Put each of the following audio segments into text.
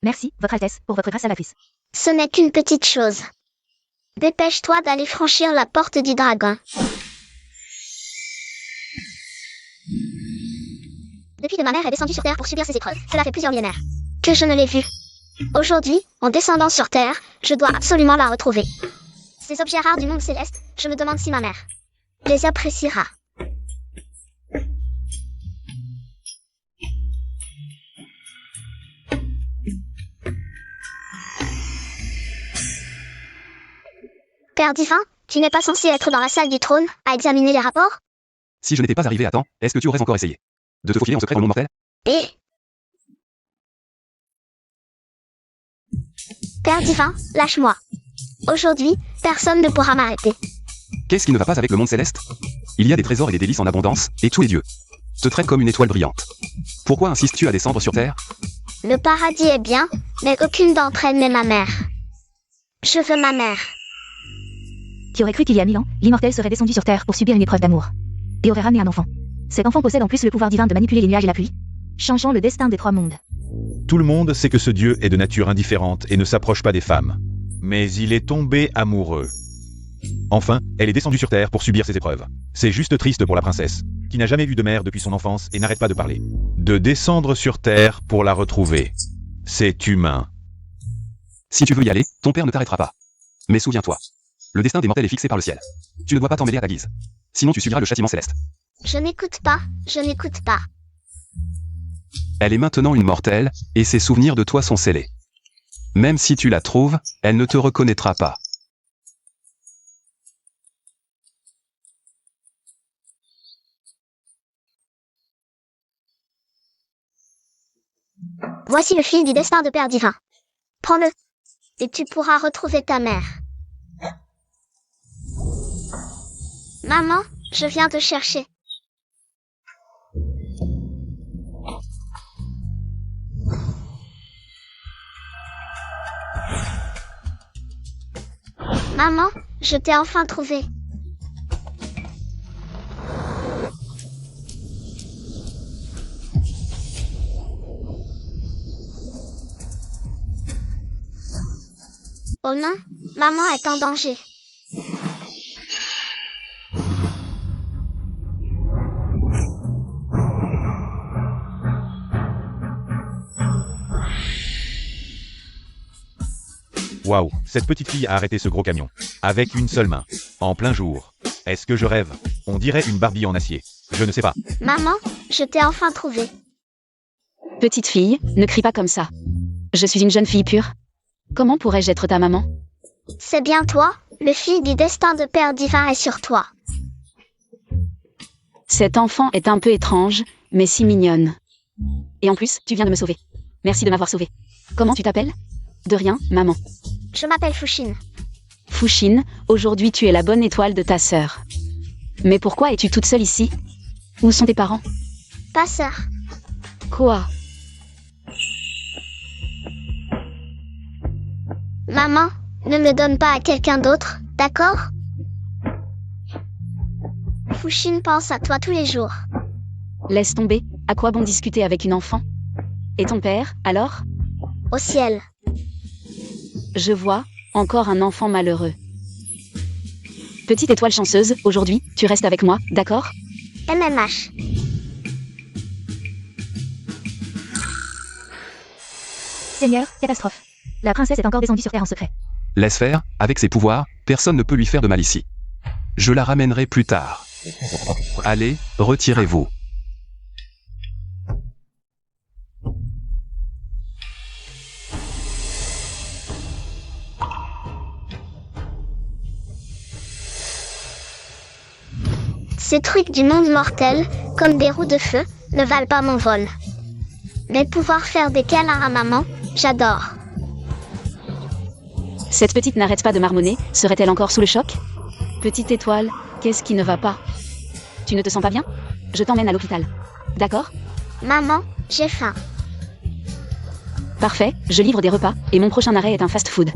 Merci, Votre Altesse, pour votre grâce salvatrice. Ce n'est qu'une petite chose. Dépêche-toi d'aller franchir la porte du dragon. Depuis que ma mère est descendue sur Terre pour subir ses épreuves, cela fait plusieurs millénaires que je ne l'ai vue. Aujourd'hui, en descendant sur Terre, je dois absolument la retrouver. Ces objets rares du monde céleste, je me demande si ma mère les appréciera. Père divin, tu n'es pas censé être dans la salle du trône, à examiner les rapports? Si je n'étais pas arrivé à temps, est-ce que tu aurais encore essayé de te faufiler en secret dans le monde mortel? Père divin, lâche-moi. Aujourd'hui, personne ne pourra m'arrêter. Qu'est-ce qui ne va pas avec le monde céleste? Il y a des trésors et des délices en abondance, et tous les dieux te traitent comme une étoile brillante. Pourquoi insistes-tu à descendre sur Terre? Le paradis est bien, mais aucune d'entre elles n'est ma mère. Je veux ma mère. Qui aurait cru qu'il y a 1000 ans, l'immortel serait descendu sur Terre pour subir une épreuve d'amour et aurait ramené un enfant. Cet enfant possède en plus le pouvoir divin de manipuler les nuages et la pluie, changeant le destin des 3 mondes. Tout le monde sait que ce dieu est de nature indifférente et ne s'approche pas des femmes. Mais il est tombé amoureux. Enfin, elle est descendue sur Terre pour subir ses épreuves. C'est juste triste pour la princesse, qui n'a jamais vu de mère depuis son enfance et n'arrête pas de parler. De descendre sur Terre pour la retrouver. C'est humain. Si tu veux y aller, ton père ne t'arrêtera pas. Mais souviens-toi, le destin des mortels est fixé par le ciel. Tu ne dois pas t'en mêler à ta guise. Sinon tu subiras le châtiment céleste. Je n'écoute pas, je n'écoute pas. Elle est maintenant une mortelle, et ses souvenirs de toi sont scellés. Même si tu la trouves, elle ne te reconnaîtra pas. Voici le fil du destin de Père divin. Prends-le, et tu pourras retrouver ta mère. Maman, je viens te chercher. Maman, je t'ai enfin trouvé. Oh non, maman est en danger. Waouh, cette petite fille a arrêté ce gros camion. Avec une seule main. En plein jour. Est-ce que je rêve? On dirait une Barbie en acier. Je ne sais pas. Maman, je t'ai enfin trouvé. Petite fille, ne crie pas comme ça. Je suis une jeune fille pure. Comment pourrais-je être ta maman? C'est bien toi, le fil du destin de Père divin est sur toi. Cet enfant est un peu étrange, mais si mignonne. Et en plus, tu viens de me sauver. Merci de m'avoir sauvée. Comment tu t'appelles? De rien, maman. Je m'appelle Fushine. Fushine, aujourd'hui tu es la bonne étoile de ta sœur. Mais pourquoi es-tu toute seule ici? Où sont tes parents? Ta sœur. Quoi? Maman, ne me donne pas à quelqu'un d'autre, d'accord? Fushine pense à toi tous les jours. Laisse tomber, à quoi bon discuter avec une enfant? Et ton père, alors? Au ciel. Je vois, encore un enfant malheureux. Petite étoile chanceuse, aujourd'hui, tu restes avec moi, d'accord? MMH. Seigneur, catastrophe. La princesse est encore descendue sur Terre en secret. Laisse faire, avec ses pouvoirs, personne ne peut lui faire de mal ici. Je la ramènerai plus tard. Allez, retirez-vous. Ces trucs du monde mortel, comme des roues de feu, ne valent pas mon vol. Mais pouvoir faire des câlins à maman, j'adore. Cette petite n'arrête pas de marmonner, serait-elle encore sous le choc? Petite étoile, qu'est-ce qui ne va pas? Tu ne te sens pas bien? Je t'emmène à l'hôpital. D'accord? Maman, j'ai faim. Parfait, je livre des repas, et mon prochain arrêt est un fast-food.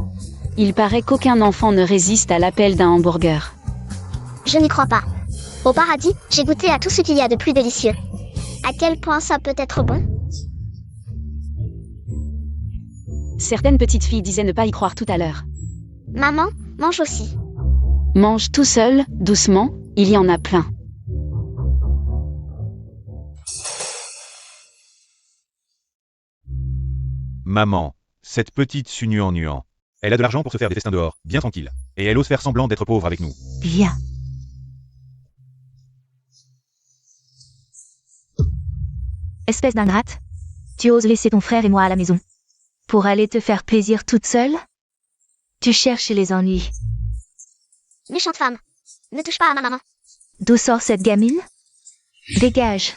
Il paraît qu'aucun enfant ne résiste à l'appel d'un hamburger. Je n'y crois pas. Au paradis, j'ai goûté à tout ce qu'il y a de plus délicieux. À quel point ça peut être bon? Certaines petites filles disaient ne pas y croire tout à l'heure. Maman, mange aussi. Mange tout seul, doucement, il y en a plein. Maman, cette petite nuant. Elle a de l'argent pour se faire des festins dehors, bien tranquille. Et elle ose faire semblant d'être pauvre avec nous. Bien. Espèce d'ingrate. Tu oses laisser ton frère et moi à la maison. Pour aller te faire plaisir toute seule? Tu cherches les ennuis. Méchante femme. Ne touche pas à ma maman. D'où sort cette gamine? Dégage.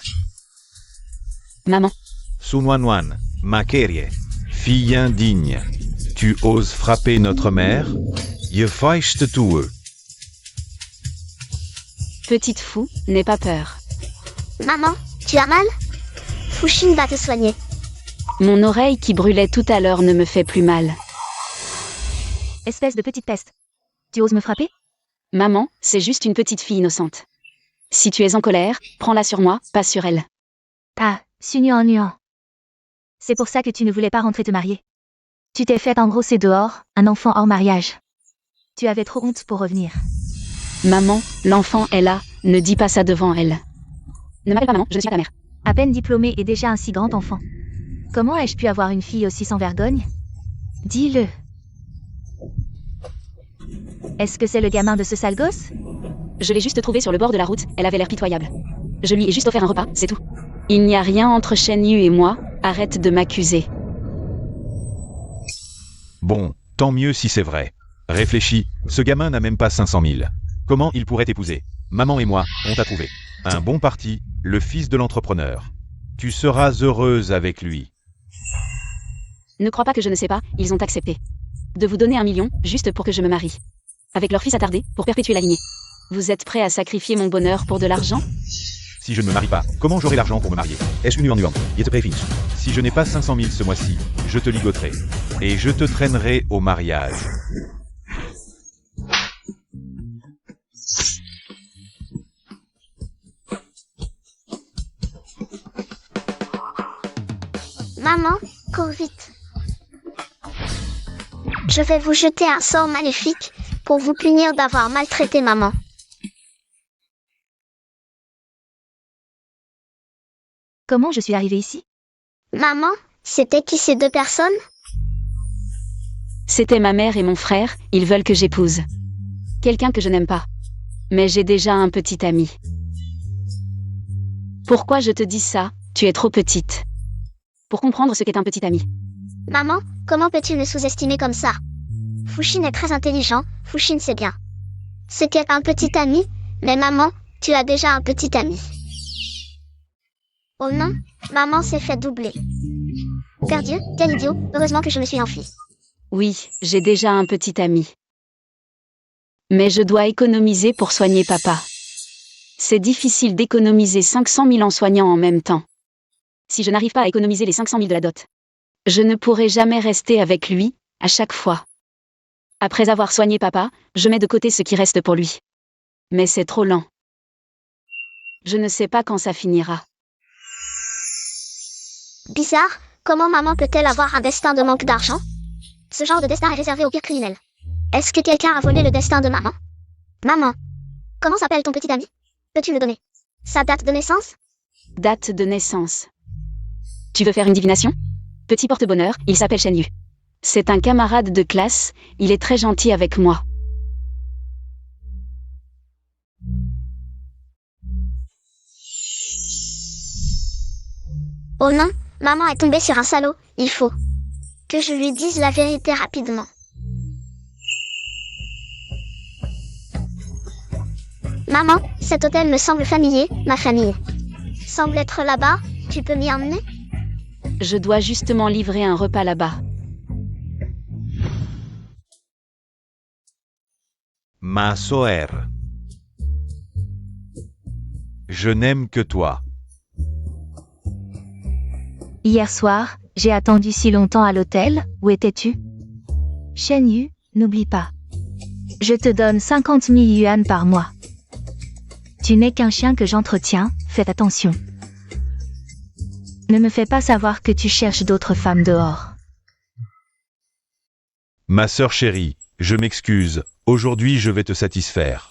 Maman, Sunuanuan, Makerie, fille indigne. Tu oses frapper notre mère? Je feichte tue. petite fou, n'aie pas peur. Maman, tu as mal? Fouchine va te soigner. Mon oreille qui brûlait tout à l'heure ne me fait plus mal. Espèce de petite peste. Tu oses me frapper? Maman, c'est juste une petite fille innocente. Si tu es en colère, prends-la sur moi, pas sur elle. Ah, Sunuan. C'est pour ça que tu ne voulais pas rentrer te marier. Tu t'es fait engrosser dehors, un enfant hors mariage. Tu avais trop honte pour revenir. Maman, l'enfant est là, ne dis pas ça devant elle. Ne m'appelle pas maman, je ne suis pas ta mère. À peine diplômé et déjà un si grand enfant. Comment ai-je pu avoir une fille aussi sans vergogne? Dis-le. Est-ce que c'est le gamin de ce sale gosse? Je l'ai juste trouvée sur le bord de la route, elle avait l'air pitoyable. Je lui ai juste offert un repas, c'est tout. Il n'y a rien entre Shen Yu et moi, arrête de m'accuser. Bon, tant mieux si c'est vrai. Réfléchis, ce gamin n'a même pas 500 000. Comment il pourrait t'épouser? Maman et moi, on t'a trouvé. Un bon parti, le fils de l'entrepreneur. Tu seras heureuse avec lui. Ne crois pas que je ne sais pas, ils ont accepté. De vous donner 1 million, juste pour que je me marie. Avec leur fils attardé, pour perpétuer la lignée. Vous êtes prêts à sacrifier mon bonheur pour de l'argent? Si je ne me marie pas, comment j'aurai l'argent pour me marier? Est-ce une nuance? Si je n'ai pas 500 000 ce mois-ci, je te ligoterai. Et je te traînerai au mariage. Maman, cours vite. Je vais vous jeter un sort maléfique pour vous punir d'avoir maltraité maman. Comment je suis arrivée ici? Maman, c'était qui ces deux personnes? C'était ma mère et mon frère, ils veulent que j'épouse. Quelqu'un que je n'aime pas. Mais j'ai déjà un petit ami. Pourquoi je te dis ça? Tu es trop petite. Pour comprendre ce qu'est un petit ami. Maman, comment peux-tu me sous-estimer comme ça? Fouchine est très intelligent, Fouchine c'est bien. Ce qu'est un petit ami, mais maman, tu as déjà un petit ami. Oh non, maman s'est fait doubler. Perdieu, quel idiot, heureusement que je me suis enfuie. Oui, j'ai déjà un petit ami. Mais je dois économiser pour soigner papa. C'est difficile d'économiser 500 000 en soignant en même temps. Si je n'arrive pas à économiser les 500 000 de la dot, je ne pourrai jamais rester avec lui, à chaque fois. Après avoir soigné papa, je mets de côté ce qui reste pour lui. Mais c'est trop lent. Je ne sais pas quand ça finira. Bizarre, comment maman peut-elle avoir un destin de manque d'argent? Ce genre de destin est réservé aux pires criminels. Est-ce que quelqu'un a volé le destin de maman? Maman, comment s'appelle ton petit ami? Peux-tu le donner? Sa date de naissance? Date de naissance. Tu veux faire une divination? Petit porte-bonheur, il s'appelle Shen Yu. C'est un camarade de classe, il est très gentil avec moi. Oh non, maman est tombée sur un salaud, il faut que je lui dise la vérité rapidement. Maman, cet hôtel me semble familier, ma famille semble être là-bas, tu peux m'y emmener? Je dois justement livrer un repas là-bas. Ma soeur. Je n'aime que toi. Hier soir, j'ai attendu si longtemps à l'hôtel, où étais-tu? Shen Yu, n'oublie pas. Je te donne 50 000 yuan par mois. Tu n'es qu'un chien que j'entretiens, fais attention. Ne me fais pas savoir que tu cherches d'autres femmes dehors. Ma sœur chérie, je m'excuse, aujourd'hui je vais te satisfaire.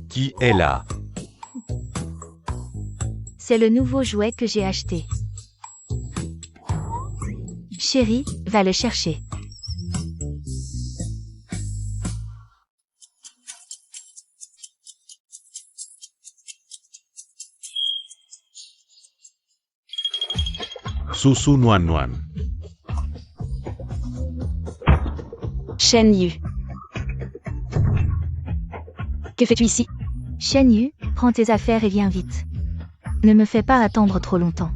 Qui est là? C'est le nouveau jouet que j'ai acheté. Chérie, va le chercher. Susu Nuan Nuan. Shen Yu. Que fais-tu ici? Shen Yu, prends tes affaires et viens vite. Ne me fais pas attendre trop longtemps.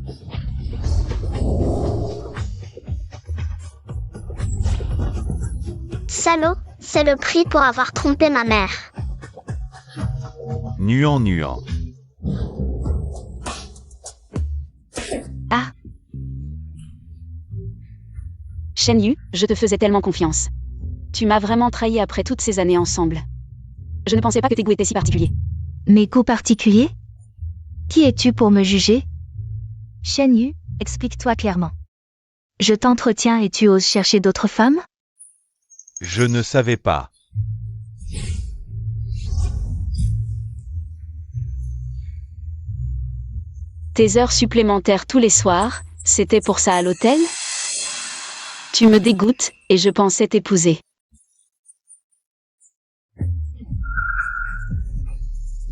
Salaud, c'est le prix pour avoir trompé ma mère. Nuan Nuan. Ah, Shen Yu, je te faisais tellement confiance. Tu m'as vraiment trahi après toutes ces années ensemble. Je ne pensais pas que tes goûts étaient si particuliers. mes goûts particuliers? Qui es-tu pour me juger? Shen Yu, explique-toi clairement. Je t'entretiens et tu oses chercher d'autres femmes? Je ne savais pas. Tes heures supplémentaires tous les soirs, c'était pour ça à l'hôtel? Tu me dégoûtes, et je pensais t'épouser.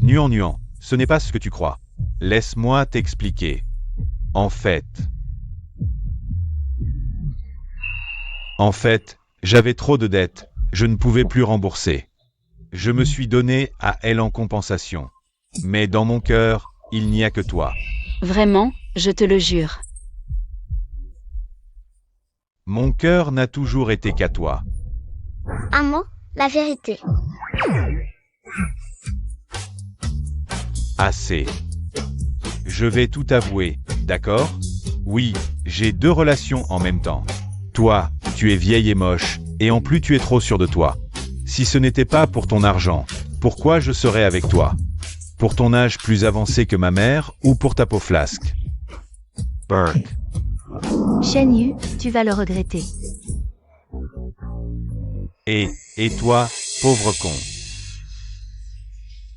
Nuan Nuan, ce n'est pas ce que tu crois. Laisse-moi t'expliquer. En fait, j'avais trop de dettes, je ne pouvais plus rembourser. Je me suis donné à elle en compensation. Mais dans mon cœur, il n'y a que toi. Vraiment, je te le jure. Mon cœur n'a toujours été qu'à toi. Un mot, la vérité. Assez. Je vais tout avouer, d'accord? Oui, j'ai 2 relations en même temps. Toi, tu es vieille et moche, et en plus tu es trop sûr de toi. Si ce n'était pas pour ton argent, pourquoi je serais avec toi? Pour ton âge plus avancé que ma mère, ou pour ta peau flasque? Burke. Shen Yu, tu vas le regretter. Et toi, pauvre con.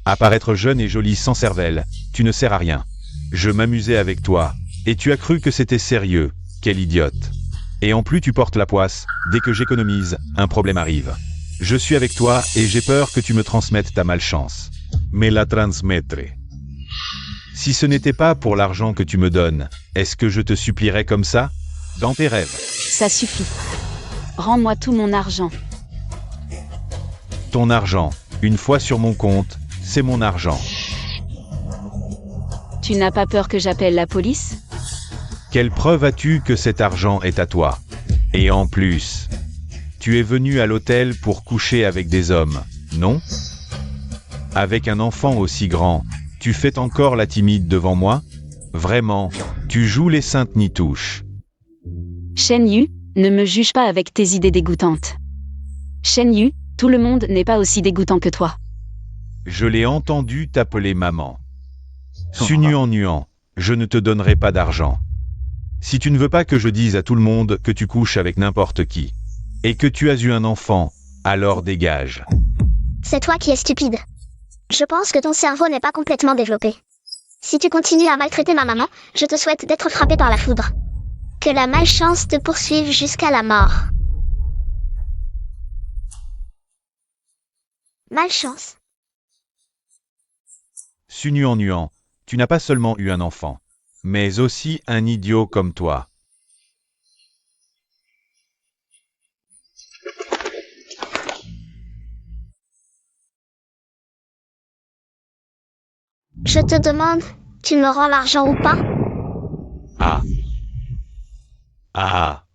À paraître jeune et jolie sans cervelle, tu ne sers à rien. Je m'amusais avec toi, et tu as cru que c'était sérieux, quelle idiote. Et en plus tu portes la poisse, dès que j'économise, un problème arrive. Je suis avec toi et j'ai peur que tu me transmettes ta malchance. Mais la transmettre. Si ce n'était pas pour l'argent que tu me donnes, est-ce que je te supplierais comme ça? Dans tes rêves. Ça suffit. Rends-moi tout mon argent. Ton argent, une fois sur mon compte, c'est mon argent. Tu n'as pas peur que j'appelle la police? Quelle preuve as-tu que cet argent est à toi? Et en plus, tu es venu à l'hôtel pour coucher avec des hommes, non? Avec un enfant aussi grand, tu fais encore la timide devant moi? Vraiment, tu joues les saintes nitouches. Shen Yu, ne me juge pas avec tes idées dégoûtantes. Shen Yu, tout le monde n'est pas aussi dégoûtant que toi. Je l'ai entendu t'appeler maman. Nuan Nuan, je ne te donnerai pas d'argent. Si tu ne veux pas que je dise à tout le monde que tu couches avec n'importe qui, et que tu as eu un enfant, alors dégage. C'est toi qui es stupide. Je pense que ton cerveau n'est pas complètement développé. Si tu continues à maltraiter ma maman, je te souhaite d'être frappé par la foudre. Que la malchance te poursuive jusqu'à la mort. Malchance. Nuan Nuan, tu n'as pas seulement eu un enfant, mais aussi un idiot comme toi. Je te demande, tu me rends l'argent ou pas? Ah. Ah.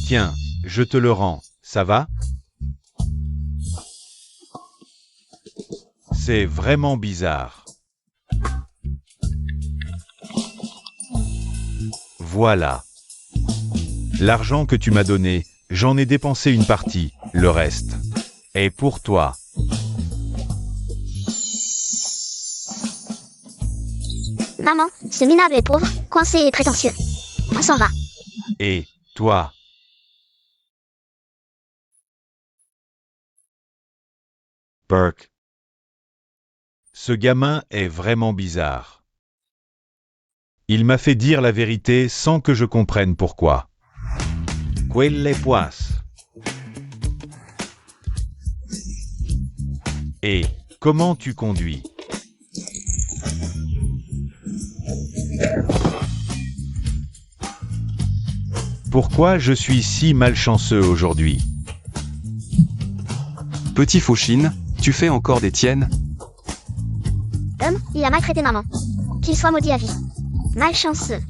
Tiens, je te le rends, ça va? C'est vraiment bizarre. Voilà. L'argent que tu m'as donné, j'en ai dépensé une partie, le reste est pour toi. Maman, ce minable est pauvre, coincé et prétentieux. On s'en va. Et toi? Burke. Ce gamin est vraiment bizarre. Il m'a fait dire la vérité sans que je comprenne pourquoi. Quelle poisse. Et comment tu conduis? Pourquoi je suis si malchanceux aujourd'hui? Petit Fauchine, tu fais encore des tiennes? Il a maltraité maman. Qu'il soit maudit à vie. Malchanceux.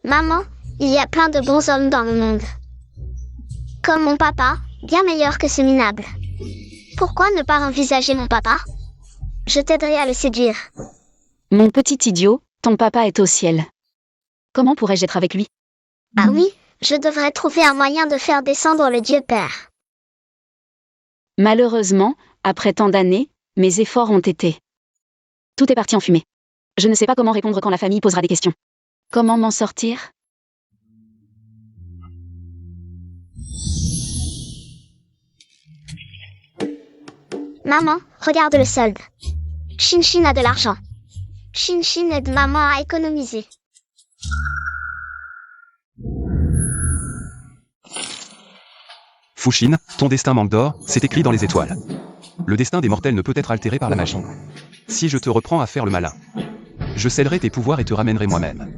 Maman, il y a plein de bons hommes dans le monde. Comme mon papa, bien meilleur que ce minable. Pourquoi ne pas envisager mon papa? Je t'aiderai à le séduire. Mon petit idiot, ton papa est au ciel. Comment pourrais-je être avec lui? Ah oui, je devrais trouver un moyen de faire descendre le Dieu Père. Malheureusement, après tant d'années, mes efforts ont été. Tout est parti en fumée. Je ne sais pas comment répondre quand la famille posera des questions. Comment m'en sortir? Maman, regarde le solde. Chin a de l'argent. Chin aide maman à économiser. Fauchine, ton destin manque d'or, c'est écrit dans les étoiles. Le destin des mortels ne peut être altéré par la magie. Si je te reprends à faire le malin, je céderai tes pouvoirs et te ramènerai moi-même.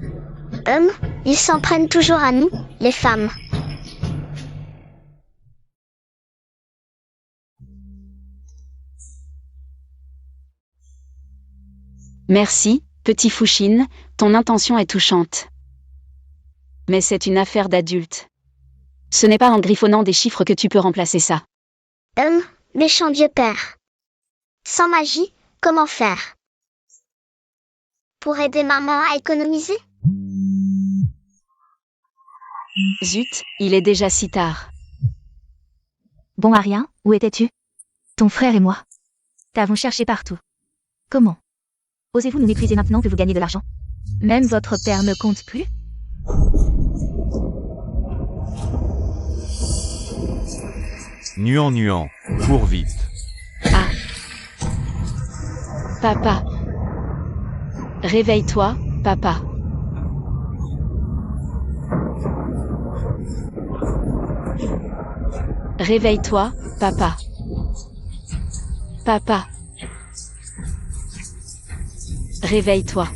Ils s'en prennent toujours à nous, les femmes. Merci, petit Fauchine, ton intention est touchante. Mais c'est une affaire d'adulte. Ce n'est pas en griffonnant des chiffres que tu peux remplacer ça. Méchant Dieu Père. Sans magie, comment faire? Pour aider maman à économiser? Zut, il est déjà si tard. Bon Aria, où étais-tu? Ton frère et moi. T'avons cherché partout. Comment? Osez-vous nous mépriser maintenant que vous gagnez de l'argent? Même votre père ne compte plus? Nuant, cours vite. Ah. Papa. Réveille-toi, papa. Réveille-toi, papa. Papa. Réveille-toi.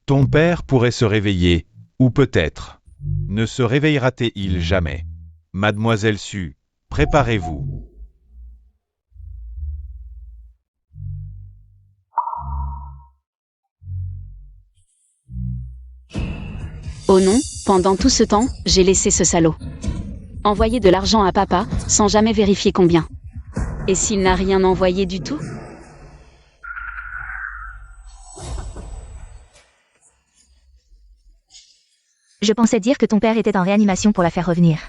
Ton père pourrait se réveiller, ou peut-être. Ne se réveillera-t-il jamais? Mademoiselle Sue, préparez-vous. Oh non, pendant tout ce temps, j'ai laissé ce salaud envoyer de l'argent à papa, sans jamais vérifier combien. Et s'il n'a rien envoyé du tout? Je pensais dire que ton père était en réanimation pour la faire revenir.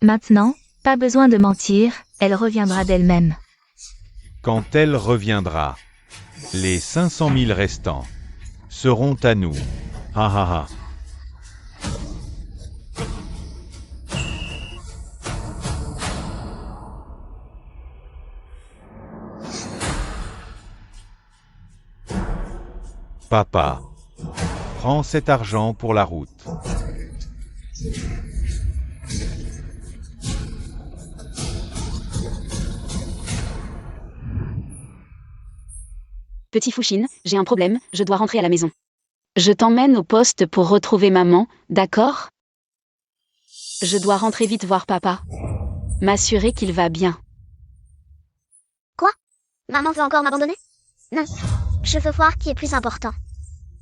Maintenant, pas besoin de mentir, elle reviendra d'elle-même. Quand elle reviendra, les 500 000 restants seront à nous. Ha ha ha. Papa, prends cet argent pour la route. Petit Fauchine, j'ai un problème, je dois rentrer à la maison. Je t'emmène au poste pour retrouver maman, d'accord? Je dois rentrer vite voir papa. M'assurer qu'il va bien. Maman veut encore m'abandonner? Non. Je veux voir qui est plus important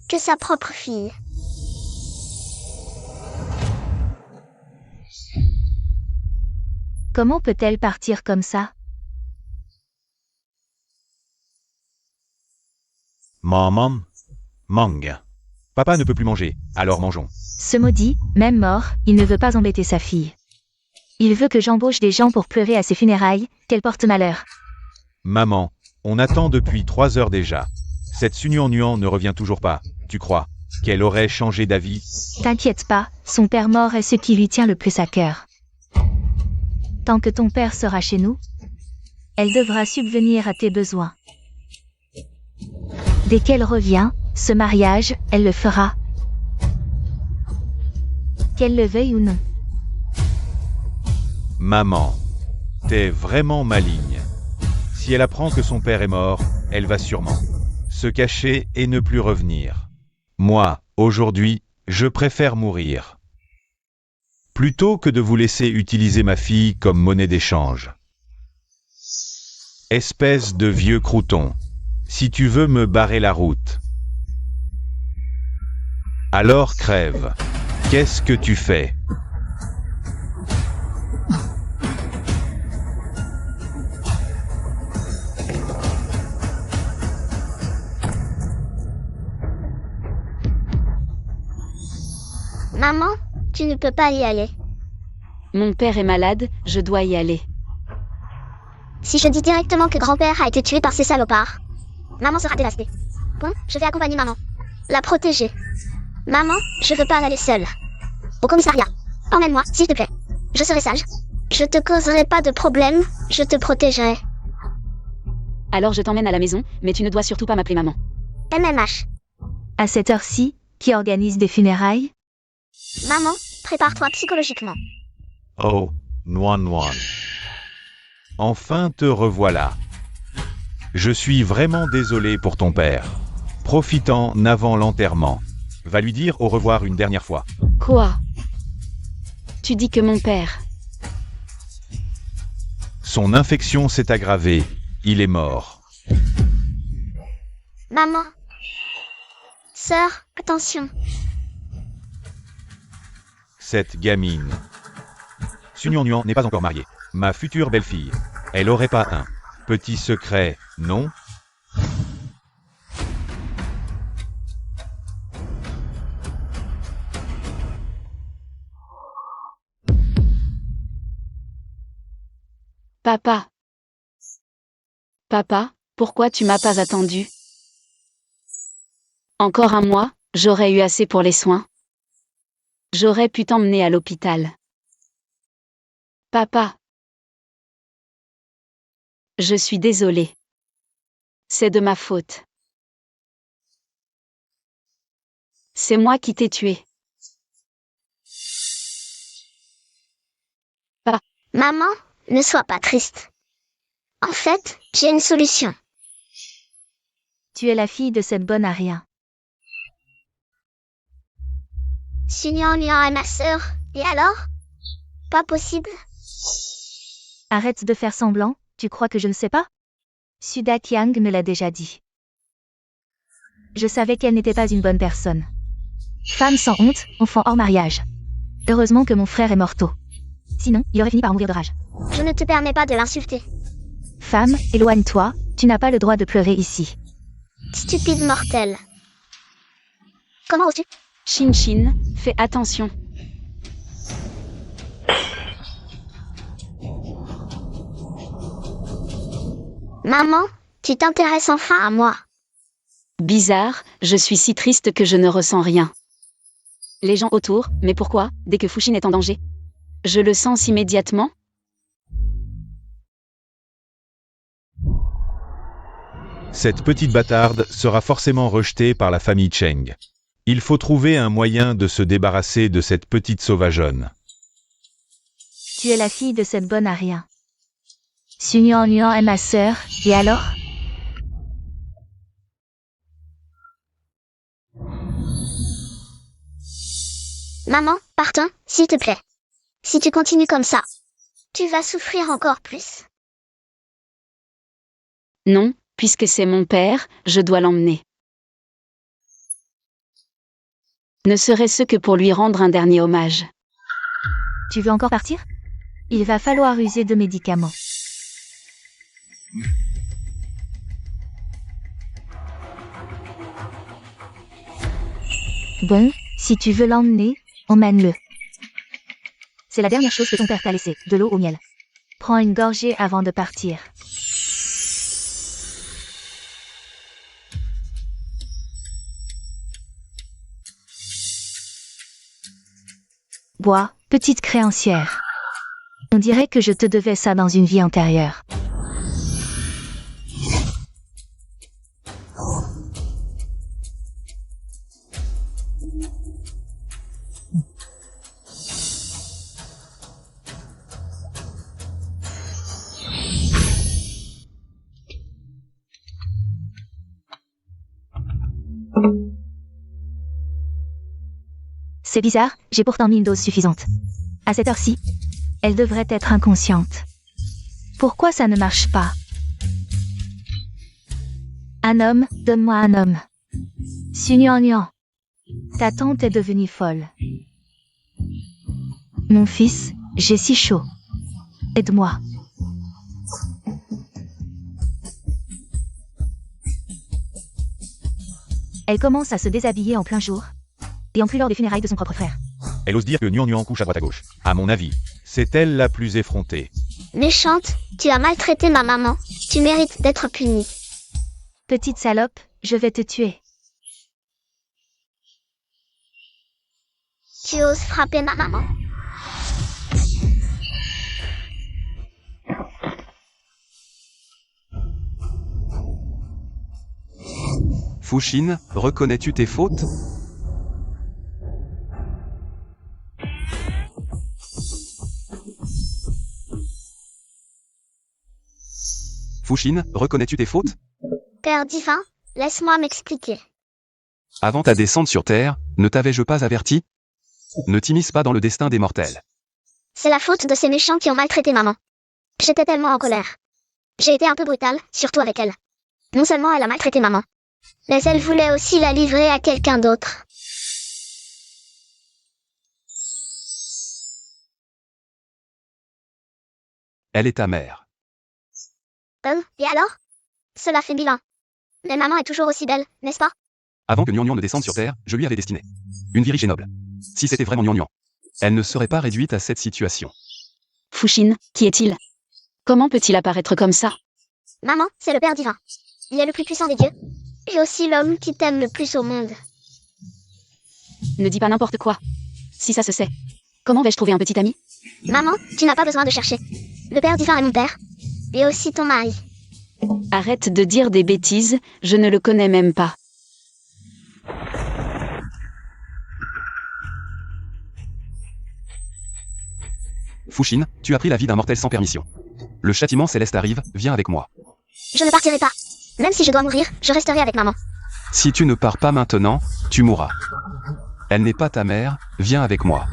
que sa propre fille. Comment peut-elle partir comme ça? Maman, mange. Papa ne peut plus manger, alors mangeons. Ce maudit, même mort, il ne veut pas embêter sa fille. Il veut que j'embauche des gens pour pleurer à ses funérailles, qu'elle porte malheur. Maman, on attend depuis 3 heures déjà. Cette Sunuan ne revient toujours pas, tu crois qu'elle aurait changé d'avis? T'inquiète pas, son père mort est ce qui lui tient le plus à cœur. Tant que ton père sera chez nous, elle devra subvenir à tes besoins. Dès qu'elle revient, ce mariage, elle le fera. Qu'elle le veuille ou non. Maman, t'es vraiment maligne. Si elle apprend que son père est mort, elle va sûrement se cacher et ne plus revenir. Moi, aujourd'hui, je préfère mourir, plutôt que de vous laisser utiliser ma fille comme monnaie d'échange. Espèce de vieux crouton, si tu veux me barrer la route, alors crève. Qu'est-ce que tu fais? Maman, tu ne peux pas y aller. Mon père est malade, je dois y aller. Si je dis directement que grand-père a été tué par ces salopards, maman sera dévastée. Bon, je vais accompagner maman. La protéger. Maman, je veux pas aller seule. Au commissariat. Emmène-moi, s'il te plaît. Je serai sage. Je te causerai pas de problème, je te protégerai. Alors je t'emmène à la maison, mais tu ne dois surtout pas m'appeler maman. MMH. À cette heure-ci, qui organise des funérailles? Maman, prépare-toi psychologiquement. Oh, Nuan. Enfin te revoilà. Je suis vraiment désolé pour ton père. Profitant avant l'enterrement. Va lui dire au revoir une dernière fois. Quoi? Tu dis que mon père... Son infection s'est aggravée. Il est mort. Maman. Sœur, attention. Cette gamine. Sunuan n'est pas encore mariée. Ma future belle-fille. Elle aurait pas un petit secret, non? Papa. Papa, pourquoi tu m'as pas attendu? Encore un mois, j'aurais eu assez pour les soins. J'aurais pu t'emmener à l'hôpital. Papa. Je suis désolée. C'est de ma faute. C'est moi qui t'ai tué. Maman, ne sois pas triste. En fait, j'ai une solution. Tu es la fille de cette bonne à rien. Sunuan est ma sœur. Et alors? Pas possible. Arrête de faire semblant, tu crois que je ne sais pas? Suda Kiang me l'a déjà dit. Je savais qu'elle n'était pas une bonne personne. Femme sans honte, enfant hors mariage. Heureusement que mon frère est mort tôt. Sinon, il aurait fini par mourir de rage. Je ne te permets pas de l'insulter. Femme, éloigne-toi, tu n'as pas le droit de pleurer ici. Stupide mortel. Comment oses-tu? Shin, fais attention. Maman, tu t'intéresses enfin à moi. Bizarre, je suis si triste que je ne ressens rien. Les gens autour, mais pourquoi, dès que Fuxin est en danger? Je le sens immédiatement. Cette petite bâtarde sera forcément rejetée par la famille Cheng. Il faut trouver un moyen de se débarrasser de cette petite sauvageonne. Tu es la fille de cette bonne à rien. Sunuan est ma sœur, et alors? Maman, partons, s'il te plaît. Si tu continues comme ça, tu vas souffrir encore plus. Non, Puisque c'est mon père, je dois l'emmener. Ne serait-ce que pour lui rendre un dernier hommage. Tu veux encore partir? Il va falloir user de médicaments. Bon, si tu veux l'emmener, emmène-le. C'est la dernière chose que ton père t'a laissé, de l'eau au miel. Prends une gorgée avant de partir. Bois, petite créancière. On dirait que je te devais ça dans une vie antérieure. C'est bizarre, j'ai pourtant mis une dose suffisante. À cette heure-ci, elle devrait être inconsciente. Pourquoi ça ne marche pas? Un homme, donne-moi un homme. Sunyang. Ta tante est devenue folle. Mon fils, j'ai si chaud. Aide-moi. Elle commence à se déshabiller en plein jour. Et en plus lors des funérailles de son propre frère. Elle ose dire que Nuan couche à droite à gauche. À mon avis, c'est elle la plus effrontée. Méchante, tu as maltraité ma maman. Tu mérites d'être punie. Petite salope, je vais te tuer. Tu oses frapper ma maman. Fushine, reconnais-tu tes fautes? Fushine, reconnais-tu tes fautes? Père divin, laisse-moi m'expliquer. Avant ta descente sur Terre, ne t'avais-je pas averti? Ne t'immisce pas dans le destin des mortels. C'est la faute de ces méchants qui ont maltraité maman. J'étais tellement en colère. J'ai été un peu brutale, surtout avec elle. Non seulement elle a maltraité maman, mais elle voulait aussi la livrer à quelqu'un d'autre. Elle est ta mère. Et alors? Cela fait 1000 ans. Mais maman est toujours aussi belle, n'est-ce pas? Avant que Nuan ne descende sur Terre, je lui avais destiné une vie riche et noble. Si c'était vraiment Nuan, elle ne serait pas réduite à cette situation. Fushine, qui est-il? Comment peut-il apparaître comme ça? Maman, c'est le Père divin. Il est le plus puissant des dieux. Et aussi l'homme qui t'aime le plus au monde. Ne dis pas n'importe quoi. Si ça se sait. Comment vais-je trouver un petit ami? Maman, tu n'as pas besoin de chercher. Le Père divin est mon père. Et aussi ton mari. Arrête de dire des bêtises, je ne le connais même pas. Fushine, tu as pris la vie d'un mortel sans permission. Le châtiment céleste arrive, viens avec moi. Je ne partirai pas. Même si je dois mourir, je resterai avec maman. Si tu ne pars pas maintenant, tu mourras. Elle n'est pas ta mère, viens avec moi.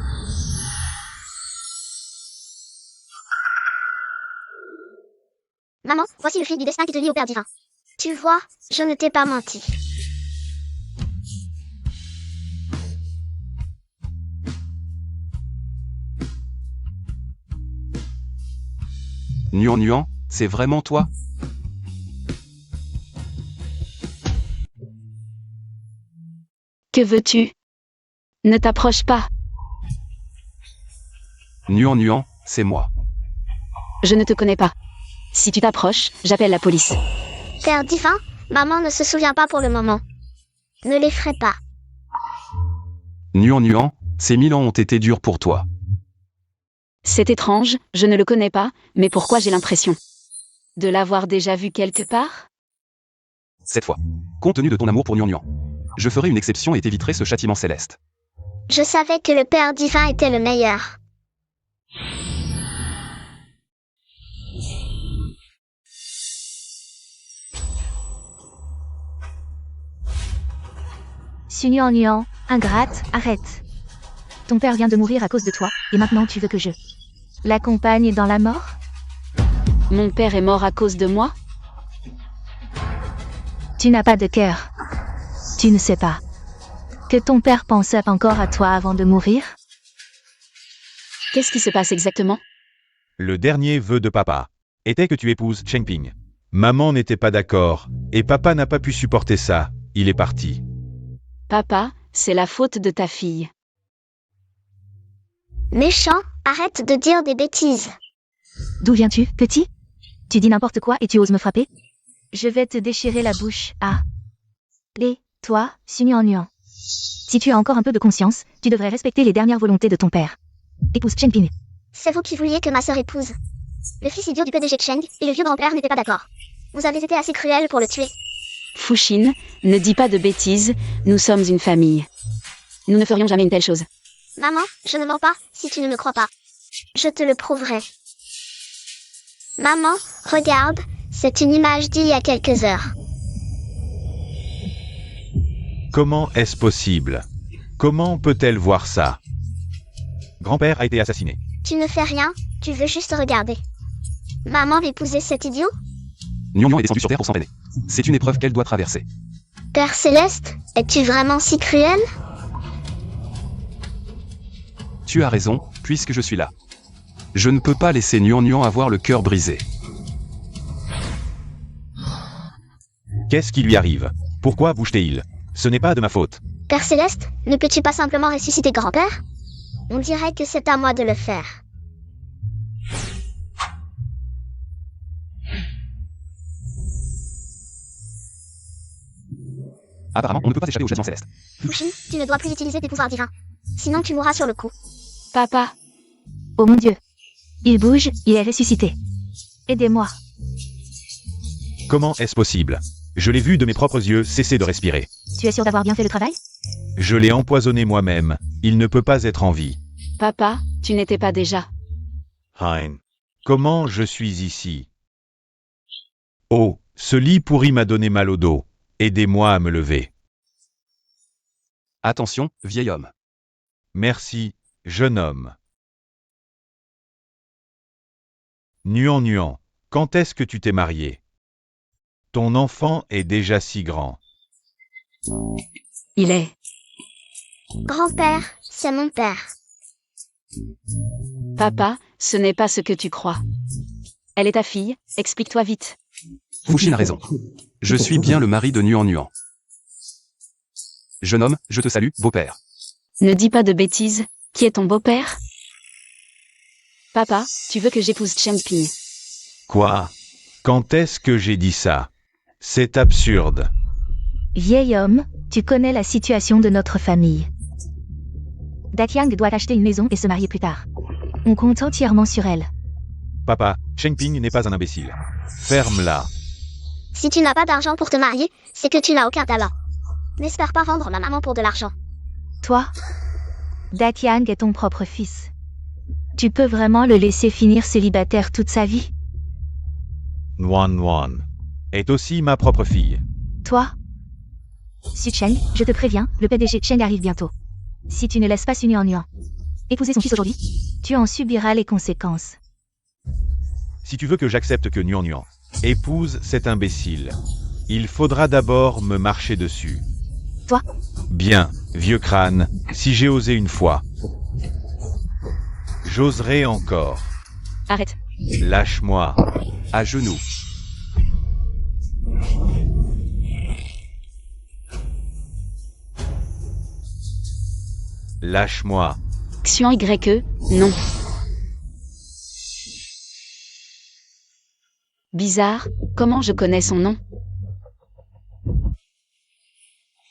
Maman, voici le fil du destin qui te lie au Père divin. Tu vois, je ne t'ai pas menti. Nuan, c'est vraiment toi? Que veux-tu? Ne t'approche pas. Nuan, c'est moi. Je ne te connais pas. Si tu t'approches, j'appelle la police. Père divin, maman ne se souvient pas pour le moment. Ne l'effraie pas. Nuan, ces 1000 ans ont été durs pour toi. C'est étrange, je ne le connais pas, mais pourquoi j'ai l'impression de l'avoir déjà vu quelque part? Cette fois, compte tenu de ton amour pour Nuan, je ferai une exception et t'éviterai ce châtiment céleste. Je savais que le Père divin était le meilleur. Sunyang, ingrate, arrête. Ton père vient de mourir à cause de toi, et maintenant tu veux que je l'accompagne dans la mort? Mon père est mort à cause de moi? Tu n'as pas de cœur. Tu ne sais pas que ton père pensait encore à toi avant de mourir? Qu'est-ce qui se passe exactement? Le dernier vœu de papa était que tu épouses Chengping. Maman n'était pas d'accord, et papa n'a pas pu supporter ça, il est parti. Papa, c'est la faute de ta fille. Méchant, arrête de dire des bêtises. D'où viens-tu, petit? Tu dis n'importe quoi et tu oses me frapper? Je vais te déchirer la bouche. Ah. Toi, Sunuan. Si tu as encore un peu de conscience, tu devrais respecter les dernières volontés de ton père. Épouse Chengping. C'est vous qui vouliez que ma sœur épouse. Le fils idiot du PDG de Cheng et le vieux grand-père n'étaient pas d'accord. Vous avez été assez cruel pour le tuer. Fuxin, ne dis pas de bêtises, nous sommes une famille. Nous ne ferions jamais une telle chose. Maman, je ne mens pas si tu ne me crois pas. Je te le prouverai. Maman, regarde, c'est une image d'il y a quelques heures. Comment est-ce possible? Comment peut-elle voir ça? Grand-père a été assassiné. Tu ne fais rien, tu veux juste regarder. Maman va épouser cet idiot? Nuan est descendu sur Terre pour s'entraîner. C'est une épreuve qu'elle doit traverser. Père Céleste, es-tu vraiment si cruel? Tu as raison, puisque je suis là. Je ne peux pas laisser Nuan avoir le cœur brisé. Qu'est-ce qui lui arrive? Pourquoi bouge-t-il? Ce n'est pas de ma faute. Père Céleste, ne peux-tu pas simplement ressusciter grand-père? On dirait que c'est à moi de le faire. Apparemment, on ne peut pas échapper au châtiment céleste. Fuxin, tu ne dois plus utiliser tes pouvoirs divins. Sinon tu mourras sur le coup. Papa, Oh mon Dieu. Il bouge, il est ressuscité. Aidez-moi. Comment est-ce possible? Je l'ai vu de mes propres yeux cesser de respirer. Tu es sûr d'avoir bien fait le travail? Je l'ai empoisonné moi-même. Il ne peut pas être en vie. papa, tu n'étais pas déjà. Hein. Comment je suis ici? Oh, ce lit pourri m'a donné mal au dos. Aidez-moi à me lever. Attention, vieil homme. Merci, jeune homme. Nuan, quand est-ce que tu t'es marié? Ton enfant est déjà si grand. Il est. Grand-père, c'est mon père. Papa, ce n'est pas ce que tu crois. Elle est ta fille, explique-toi vite. Fuxin a raison. Je suis bien le mari de Nuan. Jeune homme, je te salue, beau-père. Ne dis pas de bêtises, qui est ton beau-père? Papa, tu veux que j'épouse Chengping. Quoi? Quand est-ce que j'ai dit ça? C'est absurde. Vieil homme, tu connais la situation de notre famille. Daqiang doit acheter une maison et se marier plus tard. On compte entièrement sur elle. Papa, Chengping n'est pas un imbécile. Ferme-la. Si tu n'as pas d'argent pour te marier, c'est que tu n'as aucun talent. N'espère pas vendre ma maman pour de l'argent. Toi, Daqiang est ton propre fils. Tu peux vraiment le laisser finir célibataire toute sa vie? Nuan est aussi ma propre fille. Toi, Su Cheng, je te préviens, le PDG Cheng arrive bientôt. Si tu ne laisses pas Su Nuan épouser son fils aujourd'hui, tu en subiras les conséquences. Si tu veux que j'accepte que Nuan épouse cet imbécile, il faudra d'abord me marcher dessus. Toi? Bien, vieux crâne, si j'ai osé une fois, j'oserai encore. Arrête. Lâche-moi. À genoux. Lâche-moi. Xuan YE, non. Bizarre, comment je connais son nom?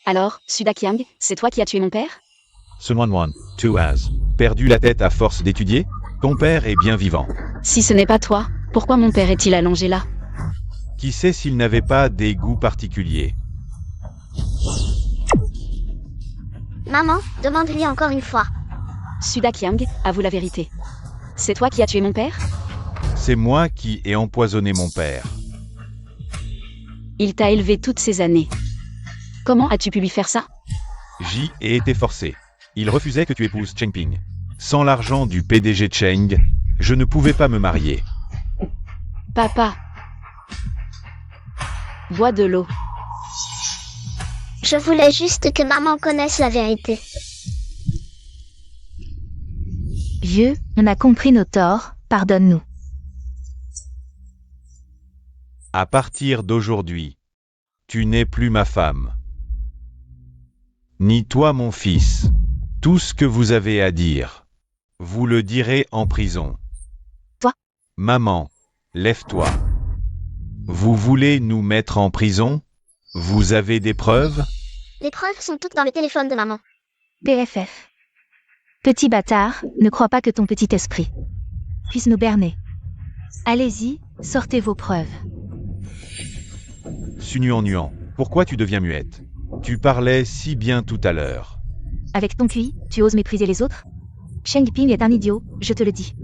Alors, Su Daqiang, c'est toi qui as tué mon père? Ce Nuan, tu as perdu la tête à force d'étudier? Ton père est bien vivant. Si ce n'est pas toi, pourquoi mon père est-il allongé là? Qui sait s'il n'avait pas des goûts particuliers? Maman, demande-lui encore une fois. Su Daqiang, avoue la vérité. C'est toi qui as tué mon père? C'est moi qui ai empoisonné mon père. Il t'a élevé toutes ces années. Comment as-tu pu lui faire ça? J'y ai été forcé. Il refusait que tu épouses Chengping. Sans l'argent du PDG Cheng, je ne pouvais pas me marier. Papa. Bois de l'eau. Je voulais juste que maman connaisse la vérité. Vieux, on a compris nos torts, pardonne-nous. À partir d'aujourd'hui, tu n'es plus ma femme. Ni toi mon fils. Tout ce que vous avez à dire, vous le direz en prison. Toi? Maman, lève-toi. Vous voulez nous mettre en prison? Vous avez des preuves? Les preuves sont toutes dans le téléphone de maman. PFF. Petit bâtard, ne crois pas que ton petit esprit puisse nous berner. Allez-y, sortez vos preuves. Sunuan, pourquoi tu deviens muette? Tu parlais si bien tout à l'heure. Avec ton QI, tu oses mépriser les autres? Cheng Ping est un idiot, je te le dis.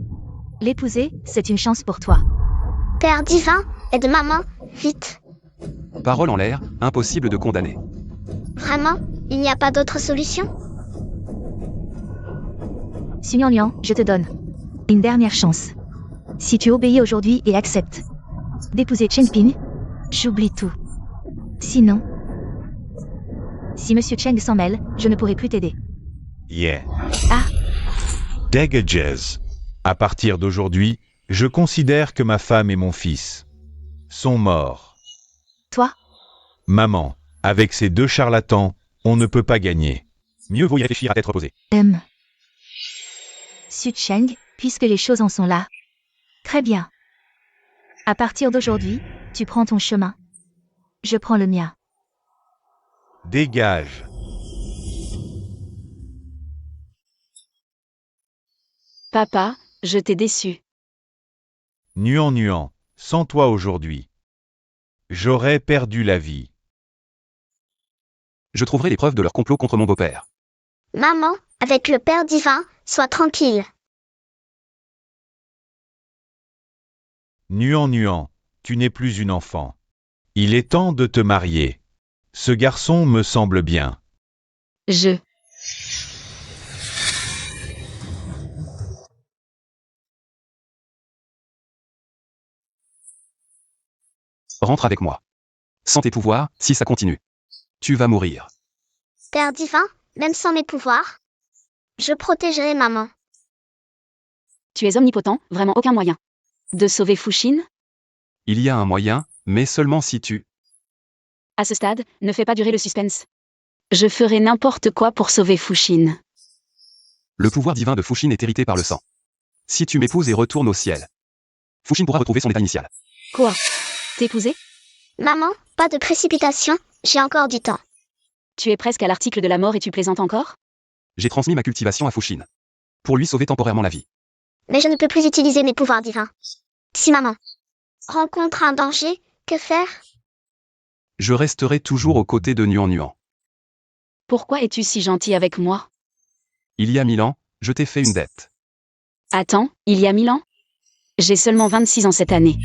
L'épouser, c'est une chance pour toi. Père divin, aide maman, vite. Parole en l'air, impossible de condamner. Vraiment, il n'y a pas d'autre solution? Suyan Lian, je te donne une dernière chance. Si tu obéis aujourd'hui et acceptes d'épouser Cheng Ping, j'oublie tout. Sinon, si Monsieur Cheng s'en mêle, je ne pourrai plus t'aider. Yeah. Ah. Dagages. À partir d'aujourd'hui, je considère que ma femme et mon fils sont morts. Toi? Maman, avec ces deux charlatans, on ne peut pas gagner. Mieux vaut y réfléchir à tête reposée. Su Cheng, puisque les choses en sont là. Très bien. À partir d'aujourd'hui, tu prends ton chemin. Je prends le mien. Dégage. Papa, je t'ai déçu. Nuan, sans toi aujourd'hui, j'aurais perdu la vie. Je trouverai les preuves de leur complot contre mon beau-père. Maman, avec le Père divin, sois tranquille. Nuan, tu n'es plus une enfant. Il est temps de te marier. Ce garçon me semble bien. Rentre avec moi. Sans tes pouvoirs, si ça continue, tu vas mourir. Père divin, même sans mes pouvoirs, je protégerai maman. Tu es omnipotent, vraiment aucun moyen. De sauver Fuxin? Il y a un moyen, mais seulement si tu... À ce stade, ne fais pas durer le suspense. Je ferai n'importe quoi pour sauver Fuxin. Le pouvoir divin de Fuxin est hérité par le sang. Si tu m'épouses et retournes au ciel, Fuxin pourra retrouver son état initial. Quoi? T'épouser? Maman, pas de précipitation, j'ai encore du temps. Tu es presque à l'article de la mort et tu plaisantes encore? J'ai transmis ma cultivation à Fuxin. Pour lui sauver temporairement la vie. Mais je ne peux plus utiliser mes pouvoirs divins. Si maman rencontre un danger, que faire? Je resterai toujours aux côtés de Nuan. Pourquoi es-tu si gentil avec moi? Il y a 1000 ans, je t'ai fait une dette. Attends, il y a 1000 ans? J'ai seulement 26 ans cette année.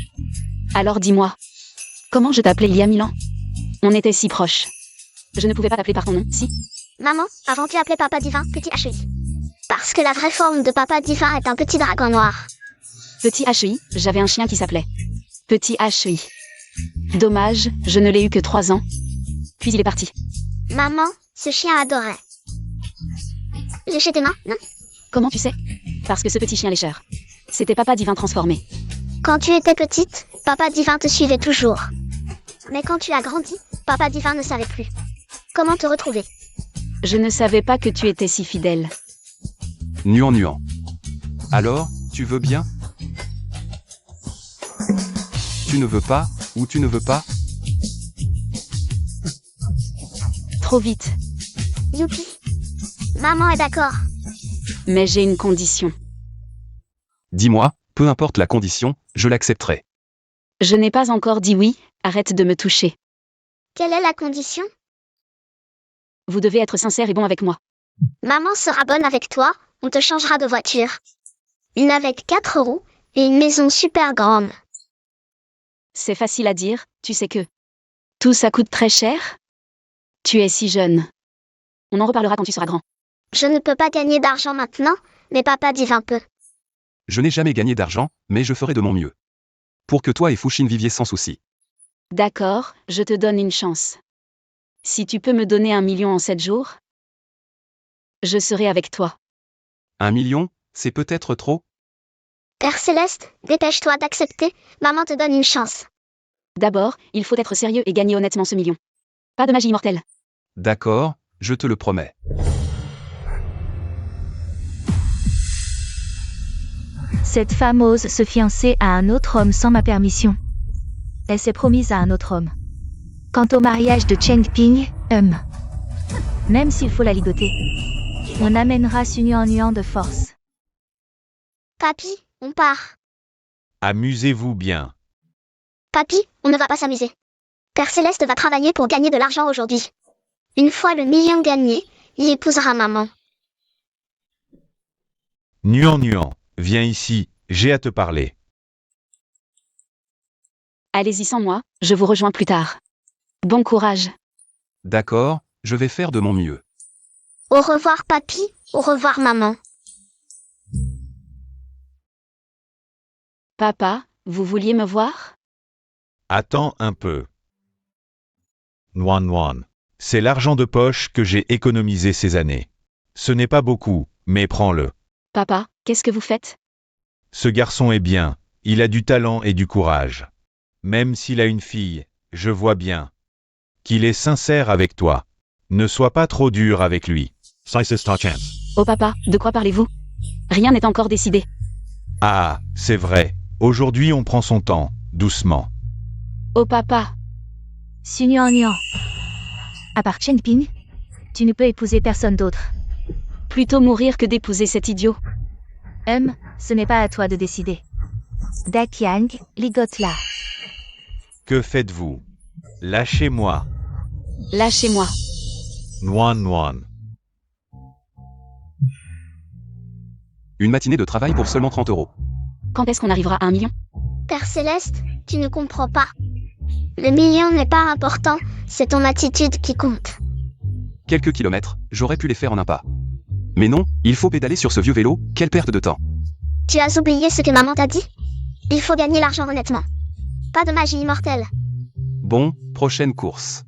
Alors dis-moi, comment je t'appelais il y a 1000 ans? On était si proches. Je ne pouvais pas t'appeler par ton nom, si? Maman, avant tu appelais Papa Divin Petit HEI. Parce que la vraie forme de Papa Divin est un petit dragon noir. Petit HEI, j'avais un chien qui s'appelait Petit HEI. Dommage, je ne l'ai eu que 3 ans. Puis il est parti. Maman, ce chien adorait lécher tes mains, non? Comment tu sais? Parce que ce petit chien lécheur, c'était Papa Divin transformé. Quand tu étais petite, Papa Divin te suivait toujours. Mais quand tu as grandi, Papa Divin ne savait plus comment te retrouver. Je ne savais pas que tu étais si fidèle. Nuan. Alors, tu veux bien? Tu ne veux pas, ou tu ne veux pas? Trop vite. Youpi. Maman est d'accord. Mais j'ai une condition. Dis-moi, peu importe la condition, je l'accepterai. Je n'ai pas encore dit oui, arrête de me toucher. Quelle est la condition? Vous devez être sincère et bon avec moi. Maman sera bonne avec toi, on te changera de voiture. Une avec 4 roues et une maison super grande. C'est facile à dire, tu sais que tout ça coûte très cher? Tu es si jeune. On en reparlera quand tu seras grand. Je ne peux pas gagner d'argent maintenant, mais Papa Divin peut. Je n'ai jamais gagné d'argent, mais je ferai de mon mieux. Pour que toi et Fuxin viviez sans souci. D'accord, je te donne une chance. Si tu peux me donner 1 million en 7 jours, je serai avec toi. 1 million, c'est peut-être trop? Père Céleste, dépêche-toi d'accepter, maman te donne une chance. D'abord, il faut être sérieux et gagner honnêtement ce million. Pas de magie immortelle. D'accord, je te le promets. Cette femme ose se fiancer à un autre homme sans ma permission. Elle s'est promise à un autre homme. Quant au mariage de Cheng Ping, même s'il faut la ligoter, on amènera Su Nuan de force. Papy, on part. Amusez-vous bien. Papy, on ne va pas s'amuser. Père Céleste va travailler pour gagner de l'argent aujourd'hui. Une fois le million gagné, il épousera maman. Nuan, viens ici, j'ai à te parler. Allez-y sans moi, je vous rejoins plus tard. Bon courage. D'accord, je vais faire de mon mieux. Au revoir papy, au revoir maman. Papa, vous vouliez me voir? Attends un peu. Nuan, c'est l'argent de poche que j'ai économisé ces années. Ce n'est pas beaucoup, mais prends-le. Papa, qu'est-ce que vous faites? Ce garçon est bien, il a du talent et du courage. Même s'il a une fille, je vois bien qu'il est sincère avec toi. Ne sois pas trop dur avec lui. Oh papa, de quoi parlez-vous? Rien n'est encore décidé. Ah, c'est vrai. Aujourd'hui on prend son temps, doucement. Oh papa, Su Nuan. À part Cheng Ping, tu ne peux épouser personne d'autre. plutôt mourir que d'épouser cet idiot. Ce n'est pas à toi de décider. Da Qiang, ligote-la. Que faites-vous? Lâchez-moi. Lâchez-moi. Nuan. Une matinée de travail pour seulement 30 €. Quand est-ce qu'on arrivera à 1 million? Père Céleste, tu ne comprends pas. Le million n'est pas important, c'est ton attitude qui compte. Quelques kilomètres, j'aurais pu les faire en un pas. Mais non, il faut pédaler sur ce vieux vélo, quelle perte de temps. Tu as oublié ce que maman t'a dit? Il faut gagner l'argent honnêtement. Pas de magie immortelle. Bon, prochaine course.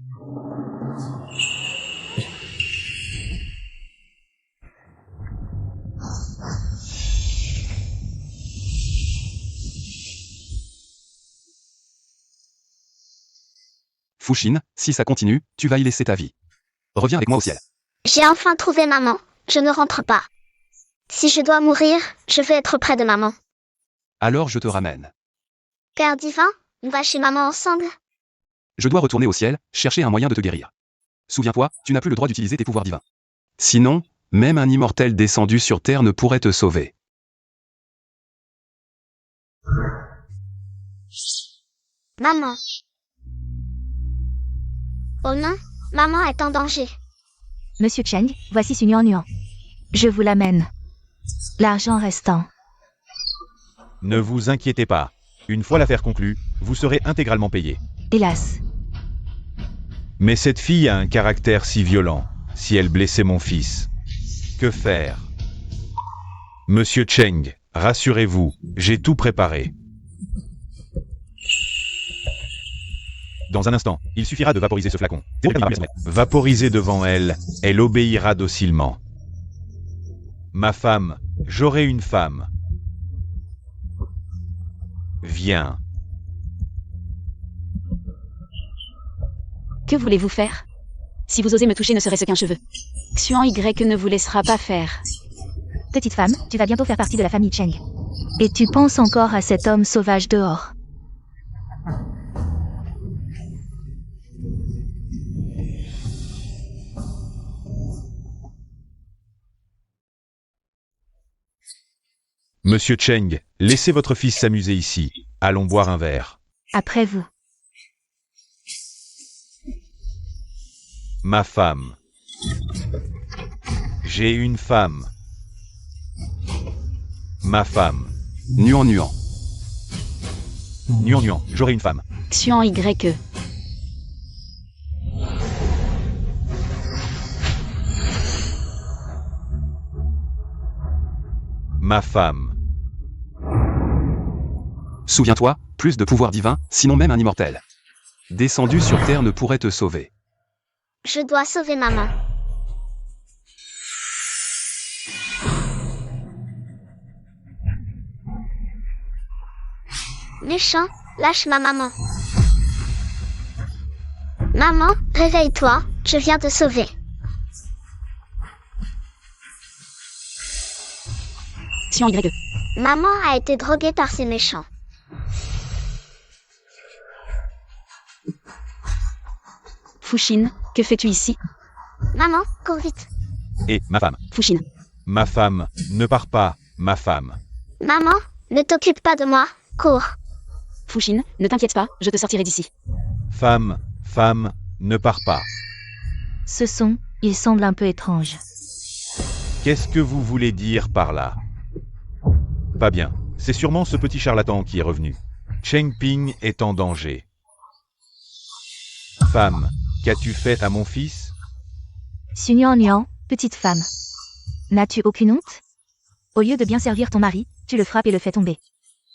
Fushine, si ça continue, tu vas y laisser ta vie. Reviens avec moi au ciel. J'ai enfin trouvé maman, je ne rentre pas. Si je dois mourir, je veux être près de maman. Alors je te ramène. Père divin, on va chez maman ensemble? Je dois retourner au ciel, chercher un moyen de te guérir. Souviens-toi, tu n'as plus le droit d'utiliser tes pouvoirs divins. Sinon, même un immortel descendu sur Terre ne pourrait te sauver. Maman. Oh non, maman est en danger. Monsieur Cheng, voici Su Nuan. Je vous l'amène. L'argent restant. Ne vous inquiétez pas. Une fois l'affaire conclue, vous serez intégralement payé. Hélas. Mais cette fille a un caractère si violent. Si elle blessait mon fils, que faire? Monsieur Cheng, rassurez-vous, j'ai tout préparé. Dans un instant, il suffira de vaporiser ce flacon. Vaporisé devant elle, elle obéira docilement. Ma femme, j'aurai une femme. Viens. Que voulez-vous faire? Si vous osez me toucher ne serait-ce qu'un cheveu. Xuan Y ne vous laissera pas faire. Petite femme, tu vas bientôt faire partie de la famille Cheng. Et tu penses encore à cet homme sauvage dehors. Monsieur Cheng, laissez votre fils s'amuser ici. Allons boire un verre. Après vous. Ma femme. J'ai une femme. Ma femme. Nuan. Nuan, j'aurai une femme. Xuan Y. Ma femme. Souviens-toi, plus de pouvoir divin, sinon même un immortel descendu sur Terre ne pourrait te sauver. Je dois sauver maman. Méchant, lâche ma maman. Maman, réveille-toi, je viens te sauver. Sion Y. Maman a été droguée par ces méchants. Fushin, que fais-tu ici? Maman, cours vite. Et ma femme. Fushin. Ma femme, ne pars pas, ma femme. Maman, ne t'occupe pas de moi, cours. Fushin, ne t'inquiète pas, je te sortirai d'ici. Femme, ne pars pas. Ce son, il semble un peu étrange. Qu'est-ce que vous voulez dire par là? Pas bien. C'est sûrement ce petit charlatan qui est revenu. Cheng Ping est en danger. Femme, qu'as-tu fait à mon fils? Nian, petite femme. N'as-tu aucune honte? Au lieu de bien servir ton mari, tu le frappes et le fais tomber.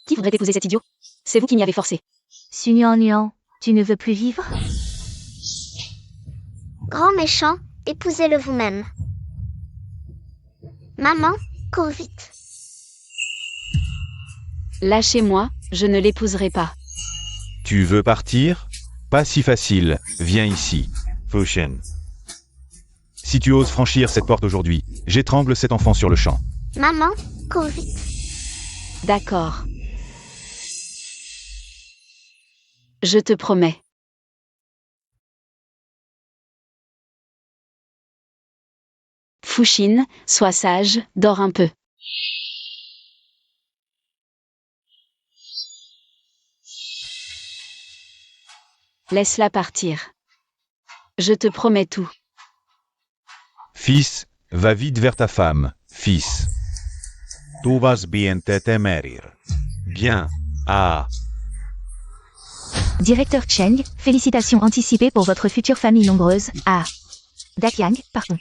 Qui voudrait épouser cet idiot? C'est vous qui m'y avez forcé. Nian, tu ne veux plus vivre? Grand méchant, épousez-le vous-même. Maman, cours vite. Lâchez-moi, je ne l'épouserai pas. Tu veux partir? Pas si facile, viens ici. Fushin. Si tu oses franchir cette porte aujourd'hui, j'étrangle cet enfant sur le champ. Maman, cours vite. D'accord. Je te promets. Fushin, sois sage, dors un peu. Laisse-la partir. Je te promets tout. Fils, va vite vers ta femme, fils. Tu vas bien te morir. Bien. Ah. Directeur Cheng, félicitations anticipées pour votre future famille nombreuse. Ah. Dakyang, partons.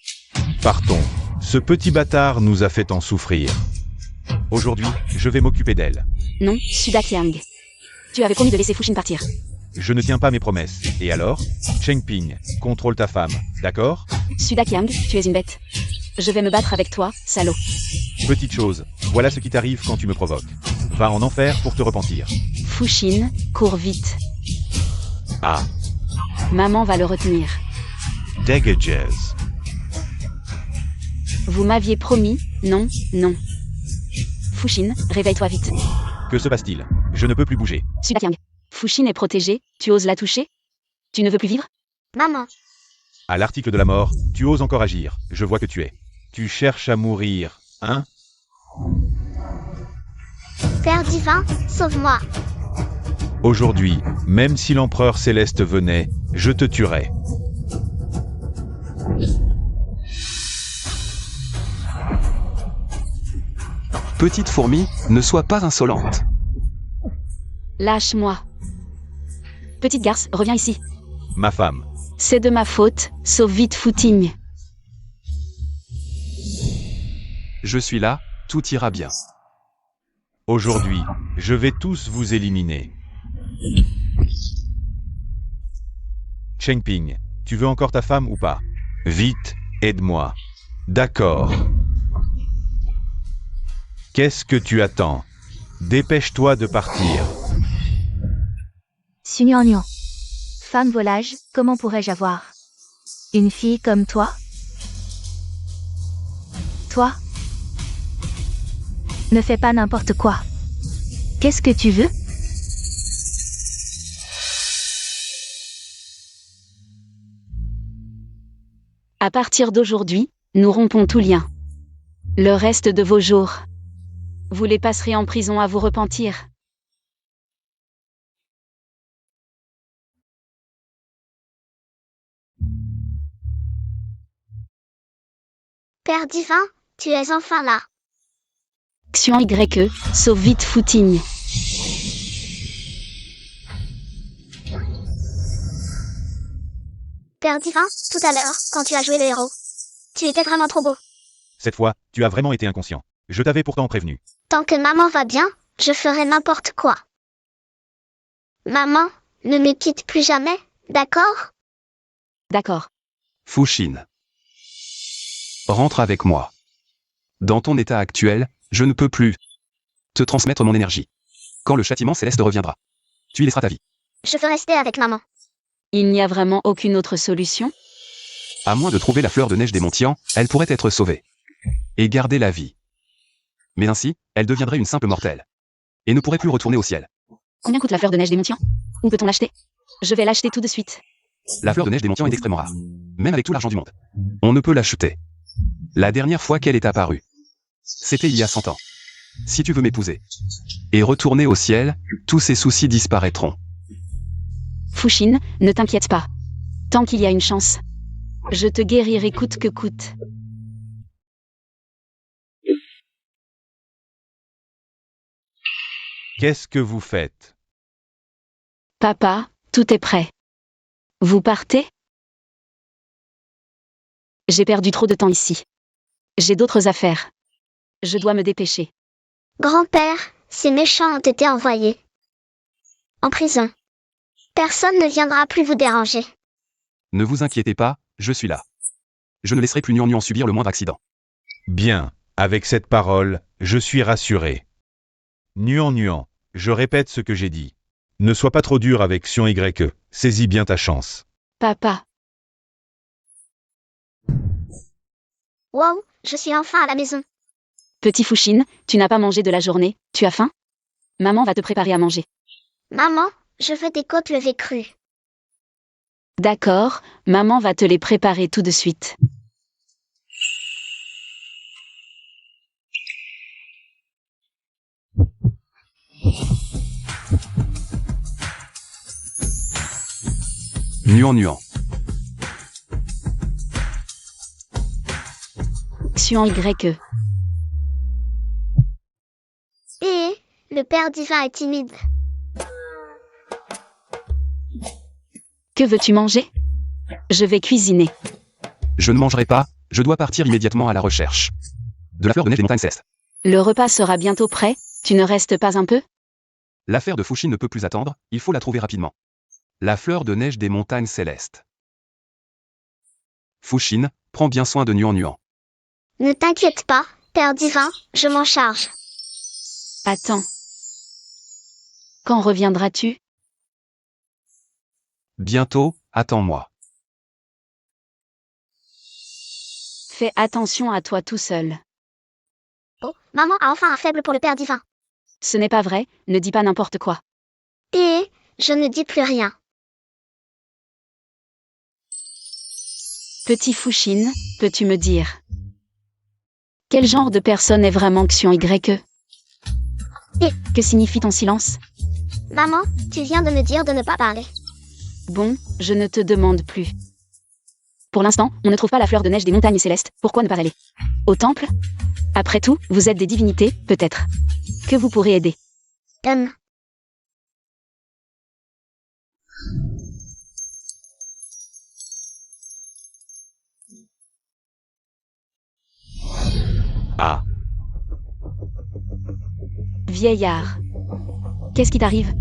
Partons. Ce petit bâtard nous a fait tant souffrir. Aujourd'hui, je vais m'occuper d'elle. Non, Sudakyang. Tu avais promis de laisser Fushin partir. Je ne tiens pas mes promesses. Et alors? Cheng Ping, contrôle ta femme, d'accord? Sudakyang, tu es une bête. Je vais me battre avec toi, salaud. Petite chose, voilà ce qui t'arrive quand tu me provoques. Va en enfer pour te repentir. Fushin, cours vite. Ah. Maman va le retenir. Dagages. Vous m'aviez promis, non, non. Fushin, réveille-toi vite. Que se passe-t-il? Je ne peux plus bouger. Sudakyang. Fushin est protégée, tu oses la toucher? Tu ne veux plus vivre? Maman, À l'article de la mort, tu oses encore agir. Je vois que tu es. Tu cherches à mourir, hein? Père divin, sauve-moi. Aujourd'hui, même si l'empereur céleste venait, je te tuerais. Petite fourmi, ne sois pas insolente. Lâche-moi. Petite garce, reviens ici. Ma femme. C'est de ma faute, sauve vite Footing. Je suis là, tout ira bien. Aujourd'hui, je vais tous vous éliminer. Cheng Ping, tu veux encore ta femme ou pas? Vite, aide-moi. D'accord. Qu'est-ce que tu attends? Dépêche-toi de partir. Nian. Femme volage, comment pourrais-je avoir une fille comme toi? Toi? Ne fais pas n'importe quoi. Qu'est-ce que tu veux? À partir d'aujourd'hui, nous rompons tout lien. Le reste de vos jours, vous les passerez en prison à vous repentir. Père divin, tu es enfin là. Xuan YE, sauve vite Footing. Père divin, tout à l'heure, quand tu as joué le héros. Tu étais vraiment trop beau. Cette fois, tu as vraiment été inconscient. Je t'avais pourtant prévenu. Tant que maman va bien, je ferai n'importe quoi. Maman, ne me quitte plus jamais, d'accord? D'accord. Fushine. Rentre avec moi. Dans ton état actuel, je ne peux plus te transmettre mon énergie. Quand le châtiment céleste reviendra, tu y laisseras ta vie. Je veux rester avec maman. Il n'y a vraiment aucune autre solution? À moins de trouver la fleur de neige des Montians, elle pourrait être sauvée. Et garder la vie. Mais ainsi, elle deviendrait une simple mortelle. Et ne pourrait plus retourner au ciel. Combien coûte la fleur de neige des Montians? Où peut-on l'acheter? Je vais l'acheter tout de suite. La fleur de neige des Montians est extrêmement rare. Même avec tout l'argent du monde. On ne peut l'acheter. La dernière fois qu'elle est apparue, c'était il y a 100 ans. Si tu veux m'épouser et retourner au ciel, tous ces soucis disparaîtront. Fushine, ne t'inquiète pas. Tant qu'il y a une chance, je te guérirai coûte que coûte. Qu'est-ce que vous faites? Papa, tout est prêt. Vous partez? J'ai perdu trop de temps ici. J'ai d'autres affaires. Je dois me dépêcher. Grand-père, ces méchants ont été envoyés en prison. Personne ne viendra plus vous déranger. Ne vous inquiétez pas, je suis là. Je ne laisserai plus Nuan subir le moindre accident. Bien, avec cette parole, je suis rassuré. Nuan, je répète ce que j'ai dit. Ne sois pas trop dur avec Sion YE, saisis bien ta chance. Papa, Wow, je suis enfin à la maison. petit Fushine, tu n'as pas mangé de la journée, tu as faim? Maman va te préparer à manger. Maman, je veux des côtes levées crues. D'accord, maman va te les préparer tout de suite. Nuan. Sion YE. Et le Père divin est timide. Que veux-tu manger? Je vais cuisiner. Je ne mangerai pas, je dois partir immédiatement à la recherche de la fleur de neige des montagnes célestes. Le repas sera bientôt prêt, tu ne restes pas un peu? L'affaire de Fushine ne peut plus attendre, il faut la trouver rapidement. La fleur de neige des montagnes célestes. Fushine, prends bien soin de Nuan. Ne t'inquiète pas, Père divin, je m'en charge. Attends. Quand reviendras-tu? Bientôt, attends-moi. Fais attention à toi tout seul. Oh, maman a enfin un faible pour le Père divin. Ce n'est pas vrai, ne dis pas n'importe quoi. Et je ne dis plus rien. Petit Fushine, peux-tu me dire quel genre de personne est vraiment Xion YE? Et que signifie ton silence? Maman, tu viens de me dire de ne pas parler. Bon, je ne te demande plus. Pour l'instant, on ne trouve pas la fleur de neige des montagnes célestes, pourquoi ne pas aller au temple? Après tout, vous êtes des divinités, peut-être que vous pourrez aider. Ah, Vieillard. Qu'est-ce qui t'arrive?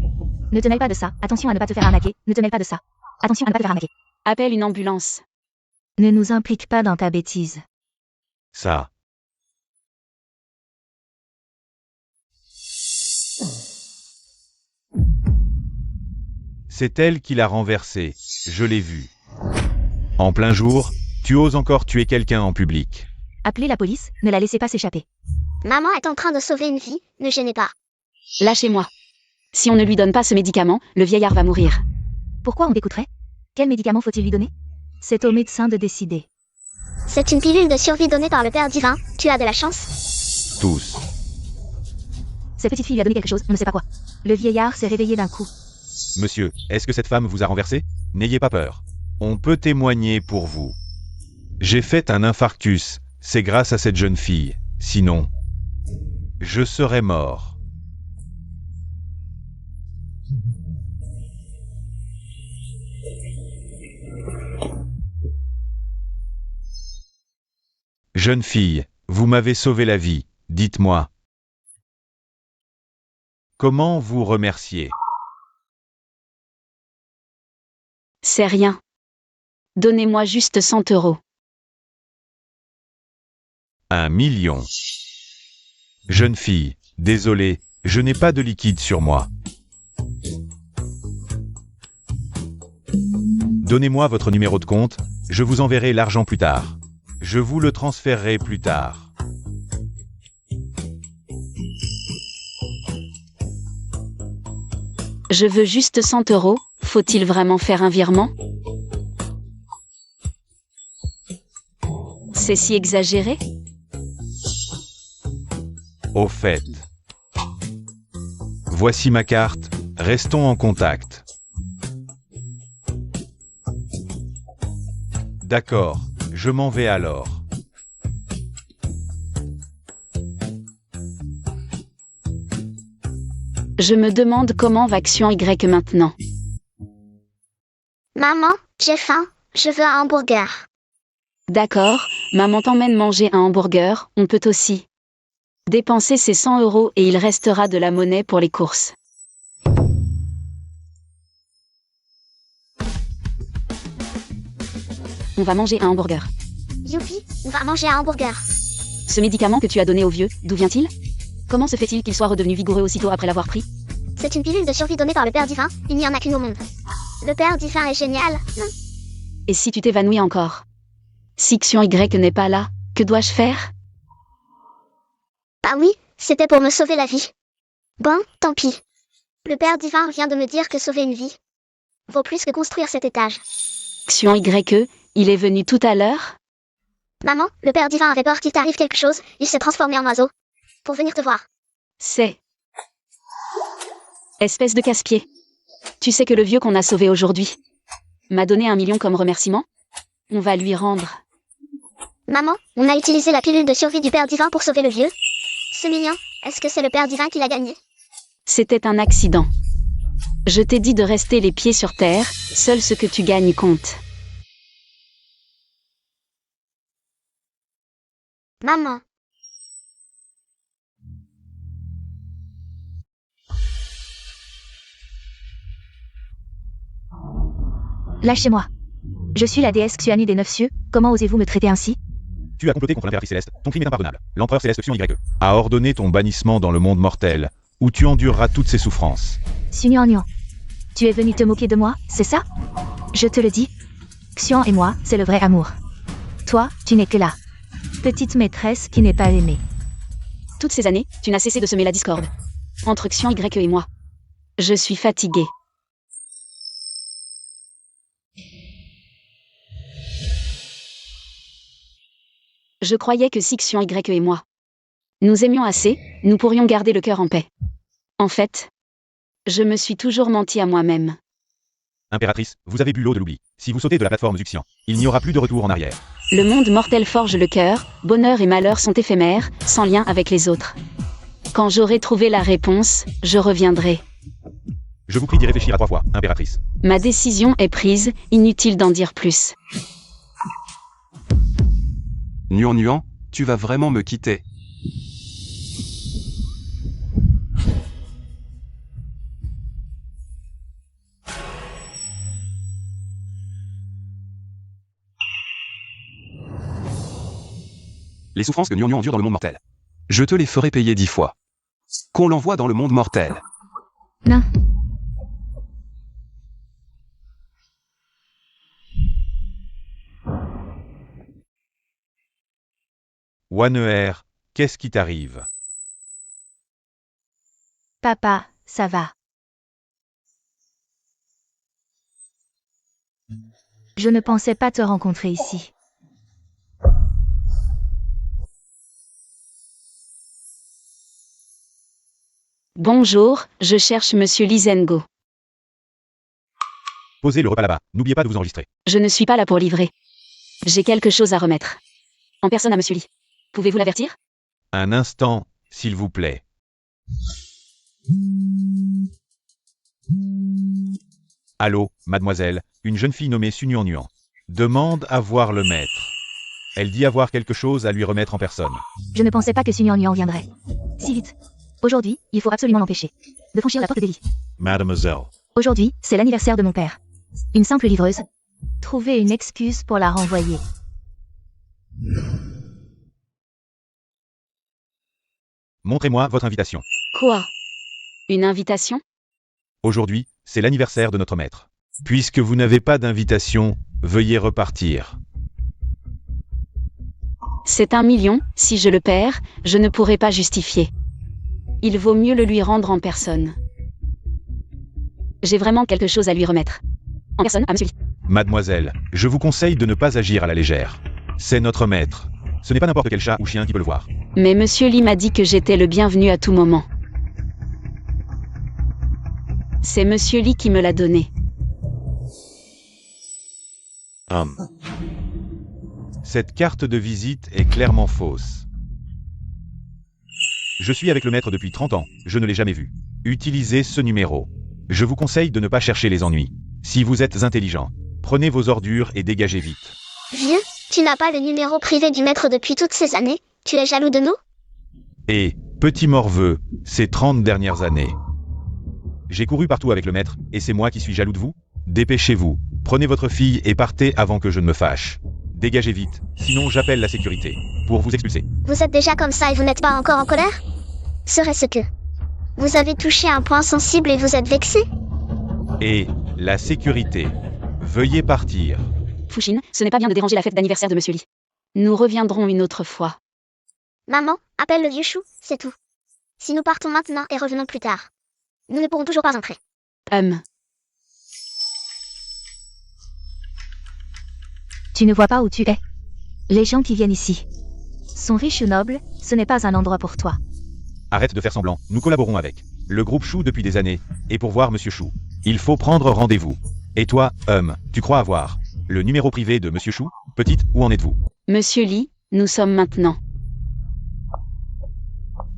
Ne te mêle pas de ça. Attention à ne pas te faire arnaquer. Ne te mêle pas de ça. Attention à ne pas te faire arnaquer. Appelle une ambulance. Ne nous implique pas dans ta bêtise. ça. C'est elle qui l'a renversé, je l'ai vu. En plein jour, tu oses encore tuer quelqu'un en public. Appelez la police, ne la laissez pas s'échapper. Maman est en train de sauver une vie, ne gênez pas. Lâchez-moi. Si on ne lui donne pas ce médicament, le vieillard va mourir. Pourquoi on t'écouterait? Quel médicament faut-il lui donner? C'est au médecin de décider. C'est une pilule de survie donnée par le Père divin, tu as de la chance. Tous. Cette petite fille lui a donné quelque chose, on ne sait pas quoi. Le vieillard s'est réveillé d'un coup. Monsieur, est-ce que cette femme vous a renversé? N'ayez pas peur. On peut témoigner pour vous. J'ai fait un infarctus, c'est grâce à cette jeune fille. Sinon, je serais mort. Jeune fille, vous m'avez sauvé la vie, dites-moi. Comment vous remercier? C'est rien. Donnez-moi juste 100 euros. 1 million. Jeune fille, désolé, je n'ai pas de liquide sur moi. Donnez-moi votre numéro de compte, je vous enverrai l'argent plus tard. Je vous le transférerai plus tard. Je veux juste 100 euros, faut-il vraiment faire un virement? C'est si exagéré? Au fait. Voici ma carte, restons en contact. D'accord, je m'en vais alors. Je me demande comment va Action Y maintenant. Maman, j'ai faim, je veux un hamburger. D'accord, maman t'emmène manger un hamburger, on peut aussi dépenser ces 100 euros et il restera de la monnaie pour les courses. On va manger un hamburger. Youpi, on va manger un hamburger. Ce médicament que tu as donné au vieux, d'où vient-il? Comment se fait-il qu'il soit redevenu vigoureux aussitôt après l'avoir pris? C'est une pilule de survie donnée par le Père Divin, il n'y en a qu'une au monde. Le Père Divin est génial. Et si tu t'évanouis encore? Si Action Y n'est pas là, que dois-je faire? Ah oui, c'était pour me sauver la vie. Bon, tant pis. Le Père Divin vient de me dire que sauver une vie vaut plus que construire cet étage. Action Y, il est venu tout à l'heure? Maman, le Père Divin avait peur qu'il t'arrive quelque chose, il s'est transformé en oiseau. Pour venir te voir. C'est... Espèce de casse-pied. Tu sais que le vieux qu'on a sauvé aujourd'hui m'a donné 1 million comme remerciement? On va lui rendre. Maman, on a utilisé la pilule de survie du Père Divin pour sauver le vieux. C'est mignon, est-ce que c'est le Père Divin qui l'a gagné? C'était un accident. Je t'ai dit de rester les pieds sur terre, seul ce que tu gagnes compte. Maman. Lâchez-moi. Je suis la déesse Xuanu des 9 cieux, comment osez-vous me traiter ainsi? Tu as comploté contre l'impératrice céleste, ton crime est impardonnable. L'empereur céleste Action Y a ordonné ton bannissement dans le monde mortel, où tu endureras toutes ses souffrances. Xuan, tu es venu te moquer de moi, c'est ça? Je te le dis. Xian et moi, c'est le vrai amour. Toi, tu n'es que la petite maîtresse qui n'est pas aimée. Toutes ces années, tu n'as cessé de semer la discorde entre Action Y et moi. Je suis fatiguée. Je croyais que si Action Y et moi nous aimions assez, nous pourrions garder le cœur en paix. En fait, je me suis toujours menti à moi-même. Impératrice, vous avez bu l'eau de l'oubli. Si vous sautez de la plateforme Zuxian, il n'y aura plus de retour en arrière. Le monde mortel forge le cœur, bonheur et malheur sont éphémères, sans lien avec les autres. Quand j'aurai trouvé la réponse, je reviendrai. Je vous prie d'y réfléchir à 3 fois, impératrice. Ma décision est prise, inutile d'en dire plus. Nuan, tu vas vraiment me quitter. Les souffrances que Nuan endure dans le monde mortel. Je te les ferai payer 10 fois. Qu'on l'envoie dans le monde mortel. Non. Waneer, qu'est-ce qui t'arrive? Papa, ça va. Je ne pensais pas te rencontrer ici. Bonjour, je cherche Monsieur Lizengo. Posez le repas là-bas, n'oubliez pas de vous enregistrer. Je ne suis pas là pour livrer. J'ai quelque chose à remettre. En personne à Monsieur Lee. Pouvez-vous l'avertir? Un instant, s'il vous plaît. Allô, mademoiselle, une jeune fille nommée Sunuan demande à voir le maître. Elle dit avoir quelque chose à lui remettre en personne. Je ne pensais pas que Sunuan viendrait si vite. Aujourd'hui, il faut absolument l'empêcher de franchir la porte d'Eli. Mademoiselle. Aujourd'hui, c'est l'anniversaire de mon père. Une simple livreuse Trouvez une excuse pour la renvoyer. Montrez-moi votre invitation. Quoi? Une invitation? Aujourd'hui, c'est l'anniversaire de notre maître. Puisque vous n'avez pas d'invitation, veuillez repartir. C'est 1 million, si je le perds, je ne pourrai pas justifier. Il vaut mieux le lui rendre en personne. J'ai vraiment quelque chose à lui remettre. En personne, à monsieur Lee. Mademoiselle, je vous conseille de ne pas agir à la légère. C'est notre maître. Ce n'est pas n'importe quel chat ou chien qui peut le voir. Mais monsieur Lee m'a dit que j'étais le bienvenu à tout moment. C'est monsieur Lee qui me l'a donné. Cette carte de visite est clairement fausse. Je suis avec le maître depuis 30 ans, je ne l'ai jamais vu. Utilisez ce numéro. Je vous conseille de ne pas chercher les ennuis. Si vous êtes intelligent, prenez vos ordures et dégagez vite. Vieux, tu n'as pas le numéro privé du maître depuis toutes ces années? Tu es jaloux de nous? Et, petit morveux, ces 30 dernières années. J'ai couru partout avec le maître, et c'est moi qui suis jaloux de vous? Dépêchez-vous, prenez votre fille et partez avant que je ne me fâche. Dégagez vite, sinon j'appelle la sécurité, pour vous expulser. Vous êtes déjà comme ça et vous n'êtes pas encore en colère? Serait-ce que vous avez touché un point sensible et vous êtes vexé? Et, la sécurité. Veuillez partir. Fushine, ce n'est pas bien de déranger la fête d'anniversaire de monsieur Lee. Nous reviendrons une autre fois. Maman, appelle le vieux chou, c'est tout. Si nous partons maintenant et revenons plus tard, nous ne pourrons toujours pas entrer. Tu ne vois pas où tu es. Les gens qui viennent ici sont riches ou nobles, ce n'est pas un endroit pour toi. Arrête de faire semblant, nous collaborons avec le groupe Chou depuis des années, et pour voir Monsieur Chou, il faut prendre rendez-vous. Et toi, tu crois avoir le numéro privé de Monsieur Chou? Petite, où en êtes-vous? Monsieur Lee, nous sommes maintenant.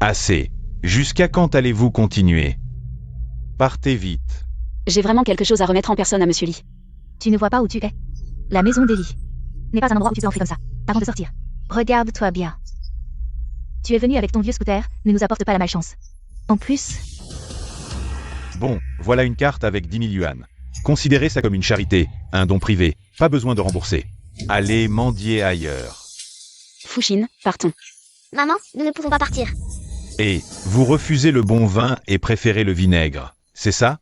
Assez. Jusqu'à quand allez-vous continuer? Partez vite. J'ai vraiment quelque chose à remettre en personne à monsieur Lee. Tu ne vois pas où tu es. La maison d'Ellie n'est pas un endroit où tu peux entrer comme ça, avant de sortir. Regarde-toi bien. Tu es venu avec ton vieux scooter, ne nous apporte pas la malchance. En plus, Bon, voilà une carte avec 10 000 yuan. Considérez ça comme une charité, un don privé, pas besoin de rembourser. Allez mendier ailleurs. Fushine, partons. Maman, nous ne pouvons pas partir. Et, vous refusez le bon vin et préférez le vinaigre, c'est ça?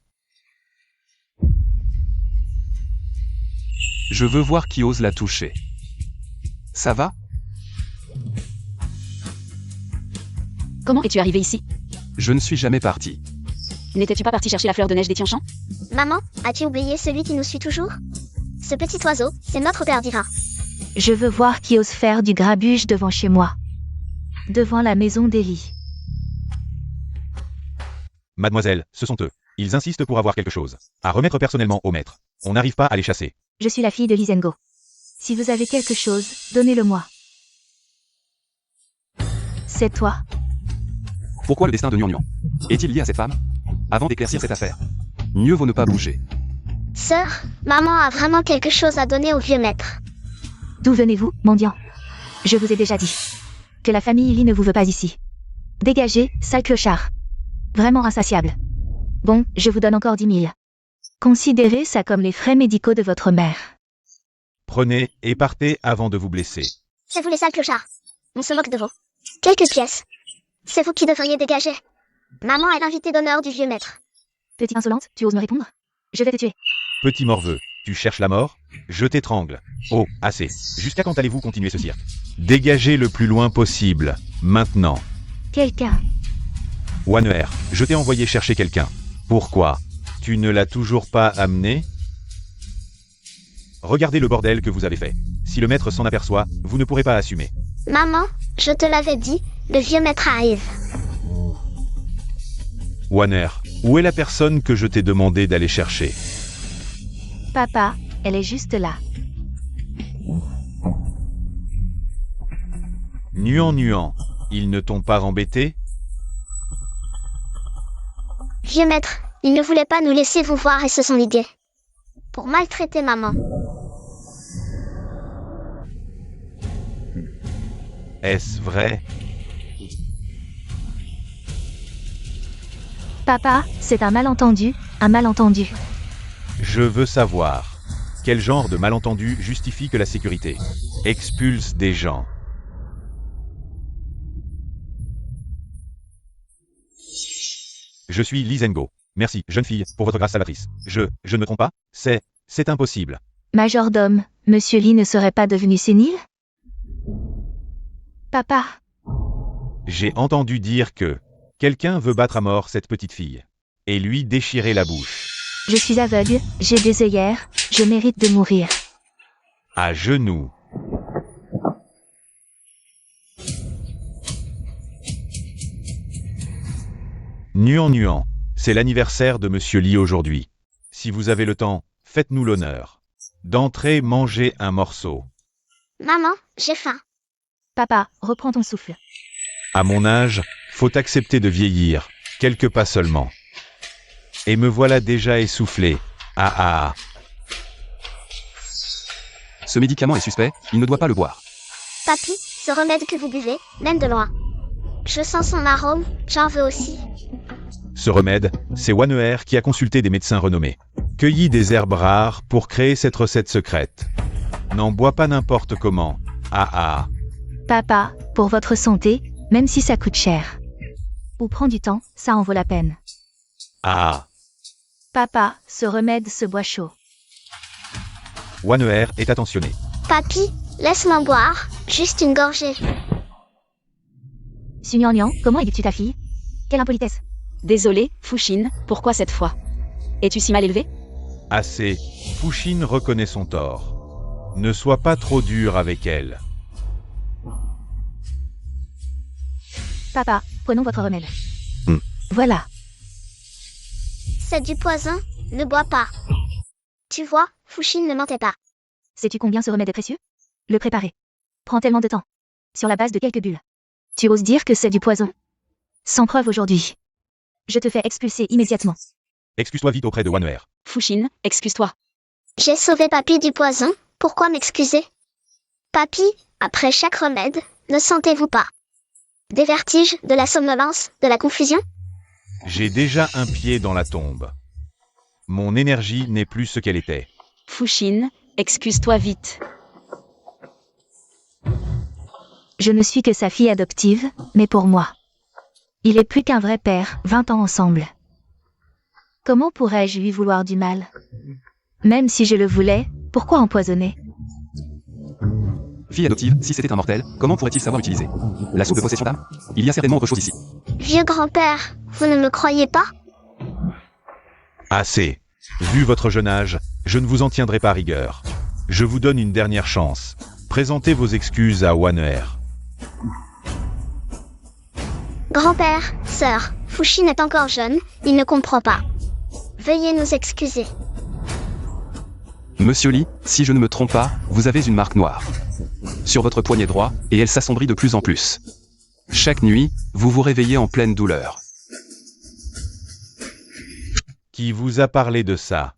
Je veux voir qui ose la toucher. Ça va? Comment es-tu arrivé ici? Je ne suis jamais parti. N'étais-tu pas parti chercher la fleur de neige des Tianchan? Maman, as-tu oublié celui qui nous suit toujours? Ce petit oiseau, c'est notre père divin. je veux voir qui ose faire du grabuge devant chez moi. Devant la maison d'Ellie. Mademoiselle, ce sont eux. Ils insistent pour avoir quelque chose à remettre personnellement au maître. On n'arrive pas à les chasser. Je suis la fille de Lizengo. Si vous avez quelque chose, donnez-le-moi. C'est toi. Pourquoi le destin de Nurnian est-il lié à cette femme? Avant d'éclaircir cette affaire, mieux vaut ne pas bouger. Sœur, maman a vraiment quelque chose à donner au vieux maître. D'où venez-vous, mendiant? Je vous ai déjà dit que la famille Lee ne vous veut pas ici. Dégagez, sale clochard. Vraiment insatiable. Bon, je vous donne encore 10 000. Considérez ça comme les frais médicaux de votre mère. Prenez et partez avant de vous blesser. C'est vous les sales clochards. On se moque de vous. Quelques pièces. C'est vous qui devriez dégager. Maman est l'invitée d'honneur du vieux maître. Petite insolente, tu oses me répondre? Je vais te tuer. Petit morveux, tu cherches la mort? Je t'étrangle. Oh, assez. Jusqu'à quand allez-vous continuer ce cirque? Dégagez le plus loin possible. Maintenant. Quelqu'un. Waner, je t'ai envoyé chercher quelqu'un. Pourquoi? Tu ne l'as toujours pas amené? Regardez le bordel que vous avez fait. Si le maître s'en aperçoit, vous ne pourrez pas assumer. Maman, je te l'avais dit, le vieux maître arrive. Waner, où est la personne que je t'ai demandé d'aller chercher? Papa, elle est juste là. Nuan, ils ne t'ont pas embêté? Vieux maître, il ne voulait pas nous laisser vous voir et se sont ligués. Pour maltraiter maman. Est-ce vrai? Papa, c'est un malentendu, un malentendu. Je veux savoir. Quel genre de malentendu justifie que la sécurité expulse des gens? Je suis Lizengo. Merci, jeune fille, pour votre grâce salvatrice. Je ne me trompe pas? C'est impossible. Majordome, Monsieur Lee ne serait pas devenu sénile? Papa, J'ai entendu dire que quelqu'un veut battre à mort cette petite fille et lui déchirer la bouche. je suis aveugle, j'ai des œillères, je mérite de mourir. À genoux. Nuan, c'est l'anniversaire de Monsieur Lee aujourd'hui. Si vous avez le temps, faites-nous l'honneur d'entrer manger un morceau. Maman, j'ai faim. Papa, reprends ton souffle. À mon âge, faut accepter de vieillir, quelques pas seulement. Et me voilà déjà essoufflé. Ah. Ce médicament est suspect, il ne doit pas le boire. Papy, ce remède que vous buvez, même de loin. Je sens son arôme, j'en veux aussi. Ce remède, c'est Waneher qui a consulté des médecins renommés. Cueilli des herbes rares pour créer cette recette secrète. N'en bois pas n'importe comment. Ah. Papa, pour votre santé, même si ça coûte cher. Ou prends du temps, ça en vaut la peine. Ah. Papa, ce remède se boit chaud. Waneher est attentionné. Papy, laisse-moi boire, juste une gorgée. Sunyang, comment éduques-tu ta fille? Quelle impolitesse. Désolé, Fushine, pourquoi cette fois? Es-tu si mal élevé? Assez. Fushine reconnaît son tort. Ne sois pas trop dur avec elle. Papa, prenons votre remède. Hmm. Voilà. C'est du poison, ne bois pas. Tu vois, Fushine ne mentait pas. Sais-tu combien ce remède est précieux? Le préparer prend tellement de temps. Sur la base de quelques bulles. Tu oses dire que c'est du poison? Sans preuve aujourd'hui. Je te fais expulser immédiatement. Excuse-toi vite auprès de Waneher. Fushine, excuse-toi. J'ai sauvé Papy du poison, pourquoi m'excuser? Papy, après chaque remède, ne sentez-vous pas des vertiges, de la somnolence, de la confusion? J'ai déjà un pied dans la tombe. Mon énergie n'est plus ce qu'elle était. Fushine, excuse-toi vite. Je ne suis que sa fille adoptive, mais pour moi. Il est plus qu'un vrai père, 20 ans ensemble. Comment pourrais-je lui vouloir du mal? Même si je le voulais, pourquoi empoisonner? Fille adoptive, si c'était un mortel, comment pourrait-il savoir utiliser la soupe de possession d'âme? Il y a certainement autre chose ici. Vieux grand-père, vous ne me croyez pas? Assez. Vu votre jeune âge, je ne vous en tiendrai pas rigueur. Je vous donne une dernière chance. Présentez vos excuses à Waneher. Grand-père, sœur, Fushine est encore jeune, il ne comprend pas. Veuillez nous excuser. Monsieur Lee, si je ne me trompe pas, vous avez une marque noire sur votre poignet droit, et elle s'assombrit de plus en plus. Chaque nuit, vous vous réveillez en pleine douleur. Qui vous a parlé de ça?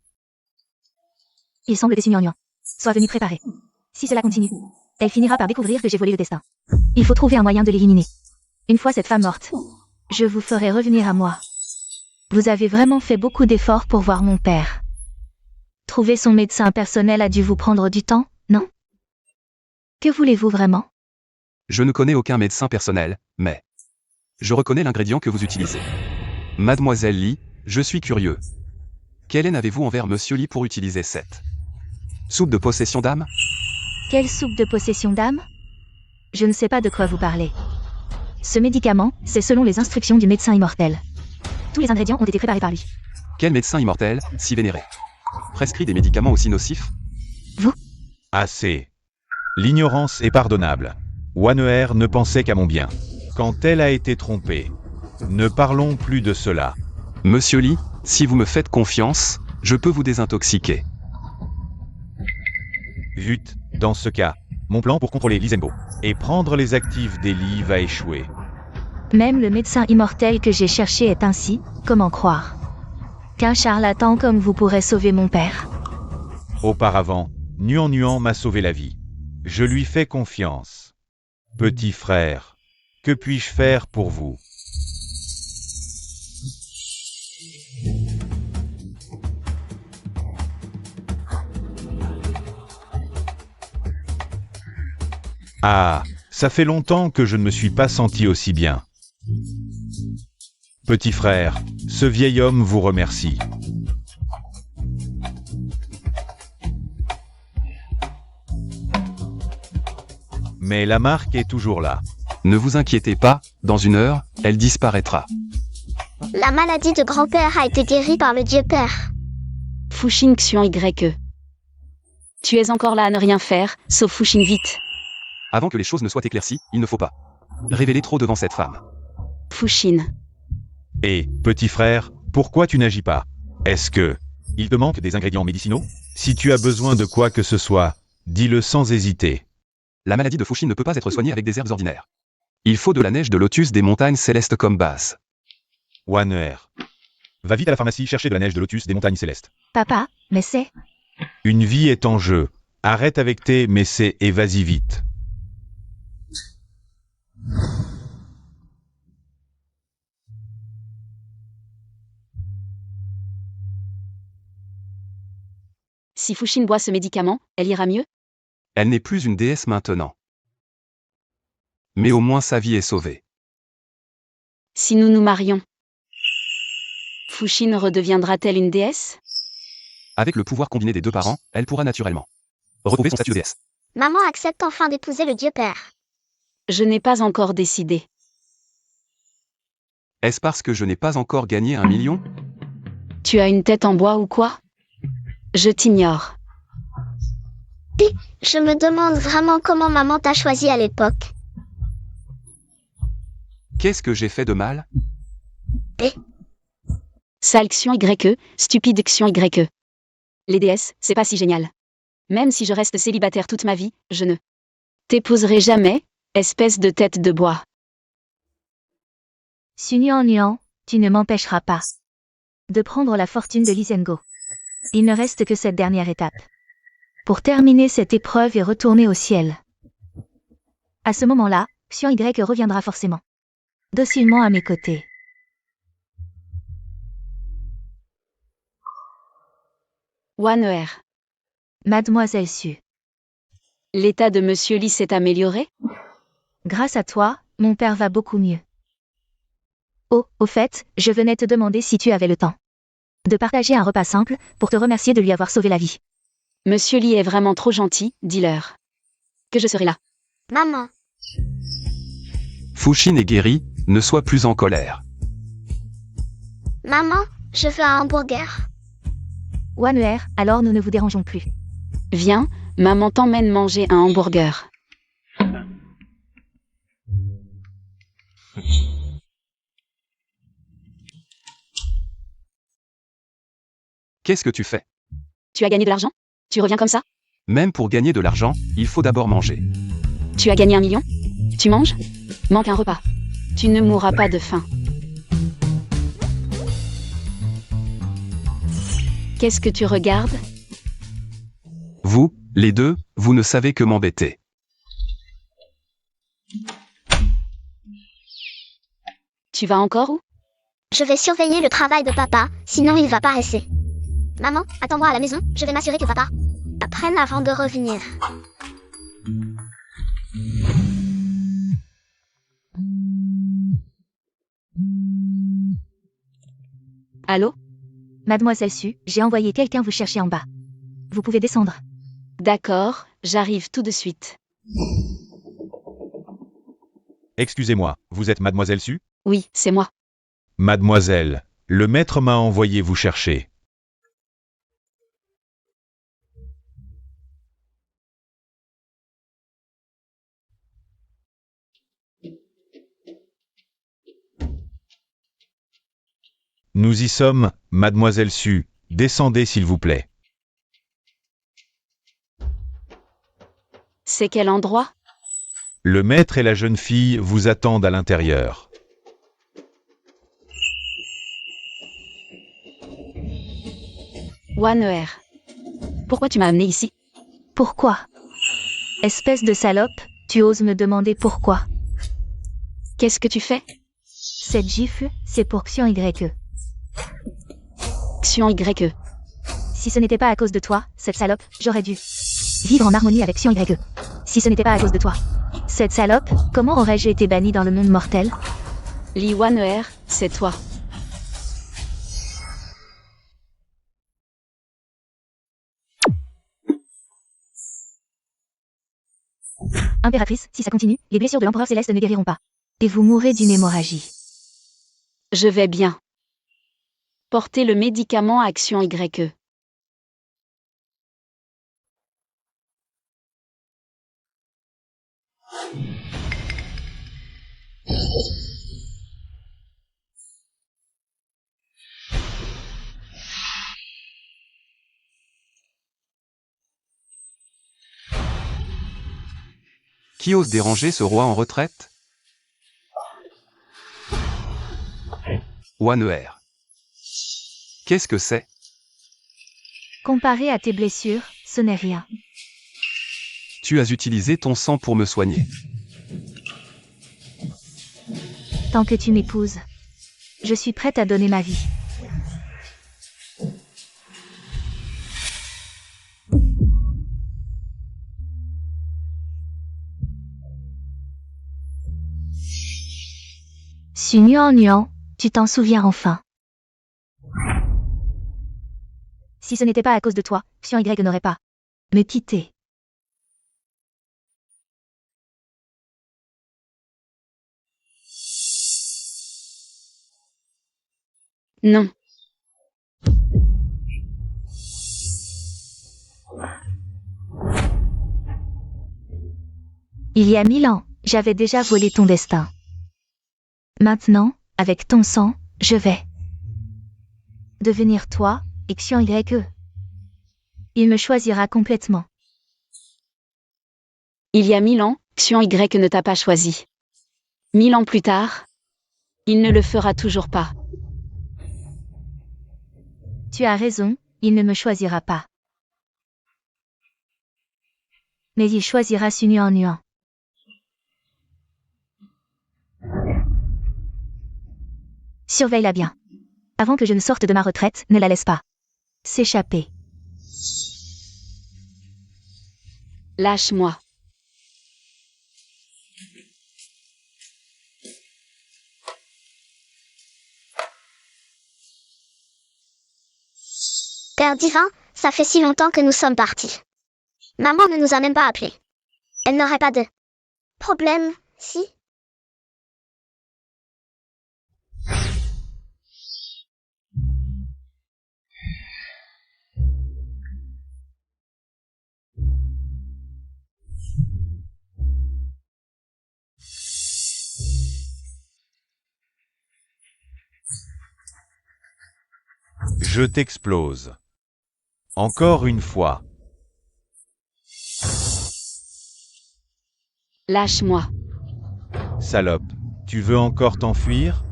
Il semble que Sunyang soit venu préparer. Si cela continue, elle finira par découvrir que j'ai volé le destin. Il faut trouver un moyen de l'éliminer. Une fois cette femme morte, je vous ferai revenir à moi. Vous avez vraiment fait beaucoup d'efforts pour voir mon père. Trouver son médecin personnel a dû vous prendre du temps, non? Que voulez-vous vraiment? Je ne connais aucun médecin personnel, mais je reconnais l'ingrédient que vous utilisez. Mademoiselle Lee, je suis curieux. Quelle haine avez-vous envers Monsieur Lee pour utiliser cette soupe de possession d'âme? Quelle soupe de possession d'âme? Je ne sais pas de quoi vous parlez. Ce médicament, c'est selon les instructions du médecin immortel. Tous les ingrédients ont été préparés par lui. Quel médecin immortel, si vénéré, prescrit des médicaments aussi nocifs? Assez. L'ignorance est pardonnable. Waneher ne pensait qu'à mon bien. Quand elle a été trompée. Ne parlons plus de cela. Monsieur Lee, si vous me faites confiance, je peux vous désintoxiquer. Vite, dans ce cas, mon plan pour contrôler Lizengo et prendre les actifs d'Eli va échouer. Même le médecin immortel que j'ai cherché est ainsi, comment croire? Qu'un charlatan comme vous pourrait sauver mon père? Auparavant, Nuan m'a sauvé la vie. Je lui fais confiance. Petit frère, que puis-je faire pour vous? Ah, ça fait longtemps que je ne me suis pas senti aussi bien. Petit frère, ce vieil homme vous remercie. Mais la marque est toujours là. Ne vous inquiétez pas, dans une heure, elle disparaîtra. La maladie de grand-père a été guérie par le Dieu Père. Fushin Xion YE. Tu es encore là à ne rien faire, sauf Fushin vite. Avant que les choses ne soient éclaircies, il ne faut pas révéler trop devant cette femme. Fushin. Et, petit frère, pourquoi tu n'agis pas? Est-ce que il te manque des ingrédients médicinaux? Si tu as besoin de quoi que ce soit, dis-le sans hésiter. La maladie de Fushin ne peut pas être soignée avec des herbes ordinaires. Il faut de la neige de lotus des montagnes célestes comme base. Waner. Va vite à la pharmacie chercher de la neige de lotus des montagnes célestes. Papa, mais c'est... Une vie est en jeu. Arrête avec tes messais et vas-y vite. Si Fushin boit ce médicament, elle ira mieux? Elle n'est plus une déesse maintenant. Mais au moins sa vie est sauvée. Si nous nous marions, Fushin redeviendra-t-elle une déesse? Avec le pouvoir combiné des deux parents, elle pourra naturellement retrouver son statut de déesse. Maman accepte enfin d'épouser le Dieu Père. Je n'ai pas encore décidé. Est-ce parce que je n'ai pas encore gagné 1 million? Tu as une tête en bois ou quoi? Je t'ignore. Je me demande vraiment comment maman t'a choisi à l'époque. Qu'est-ce que j'ai fait de mal? Sale Xion YE, stupide Xion YE. Les déesses, c'est pas si génial. Même si je reste célibataire toute ma vie, je ne t'épouserai jamais, espèce de tête de bois. Sunyan Nuan, tu ne m'empêcheras pas de prendre la fortune de Lisengo. Il ne reste que cette dernière étape. Pour terminer cette épreuve et retourner au ciel. À ce moment-là, Xion Y reviendra forcément. Docilement à mes côtés. Waner. Mademoiselle Su. L'état de Monsieur Lee s'est amélioré? Grâce à toi, mon père va beaucoup mieux. Oh, au fait, je venais te demander si tu avais le temps de partager un repas simple pour te remercier de lui avoir sauvé la vie. Monsieur Lee est vraiment trop gentil, dis-leur que je serai là. Maman, Fushin est guéri, ne sois plus en colère. maman, je veux un hamburger. Waner, alors nous ne vous dérangeons plus. Viens, maman t'emmène manger un hamburger. Qu'est-ce que tu fais? Tu as gagné de l'argent? Tu reviens comme ça? Même pour gagner de l'argent, il faut d'abord manger. Tu as gagné 1 million? Tu manges? Manque un repas. Tu ne mourras pas de faim. Qu'est-ce que tu regardes? Vous, les deux, vous ne savez que m'embêter. Tu vas encore où? Je vais surveiller le travail de papa, sinon il va paresser. Maman, attends-moi à la maison, je vais m'assurer que papa apprenne avant de revenir. Allô? Mademoiselle Su, j'ai envoyé quelqu'un vous chercher en bas. Vous pouvez descendre. D'accord, j'arrive tout de suite. Excusez-moi, vous êtes Mademoiselle Su? Oui, c'est moi. Mademoiselle, le maître m'a envoyé vous chercher. Nous y sommes, Mademoiselle Su, descendez s'il vous plaît. C'est quel endroit? Le maître et la jeune fille vous attendent à l'intérieur. Waner. Pourquoi tu m'as amené ici? Pourquoi? Espèce de salope, tu oses me demander pourquoi? Qu'est-ce que tu fais? Cette gifle, c'est pour Xion YE. Xion YE. Si ce n'était pas à cause de toi, cette salope, j'aurais dû vivre en harmonie avec Xion YE. si ce n'était pas à cause de toi. Cette salope, comment aurais-je été banni dans le monde mortel? Li Wan'er, c'est toi. Impératrice, si ça continue, les blessures de l'empereur céleste ne guériront pas. Et vous mourrez d'une hémorragie. Je vais bien. Portez le médicament Action YE. Qui ose déranger ce roi en retraite? Wan'er. Qu'est-ce que c'est? Comparé à tes blessures, ce n'est rien. Tu as utilisé ton sang pour me soigner. Tant que tu m'épouses, je suis prête à donner ma vie. Su Nuan, tu t'en souviens enfin. Si ce n'était pas à cause de toi, Xian Y n'aurait pas me quitté. Non. Il y a 1000 ans, j'avais déjà volé ton destin. Maintenant, avec ton sang, je vais devenir toi, et Xian YE. Il me choisira complètement. Il y a 1000 ans, Xian Y ne t'a pas choisi. 1000 ans plus tard, il ne le fera toujours pas. Tu as raison, il ne me choisira pas. Mais il choisira Su Nuan. Surveille-la bien. Avant que je ne sorte de ma retraite, ne la laisse pas s'échapper. Lâche-moi. Père divin, ça fait si longtemps que nous sommes partis. Maman ne nous a même pas appelés. Elle n'aurait pas de problème, si? Je t'explose. Encore une fois. Lâche-moi. Salope, tu veux encore t'enfuir?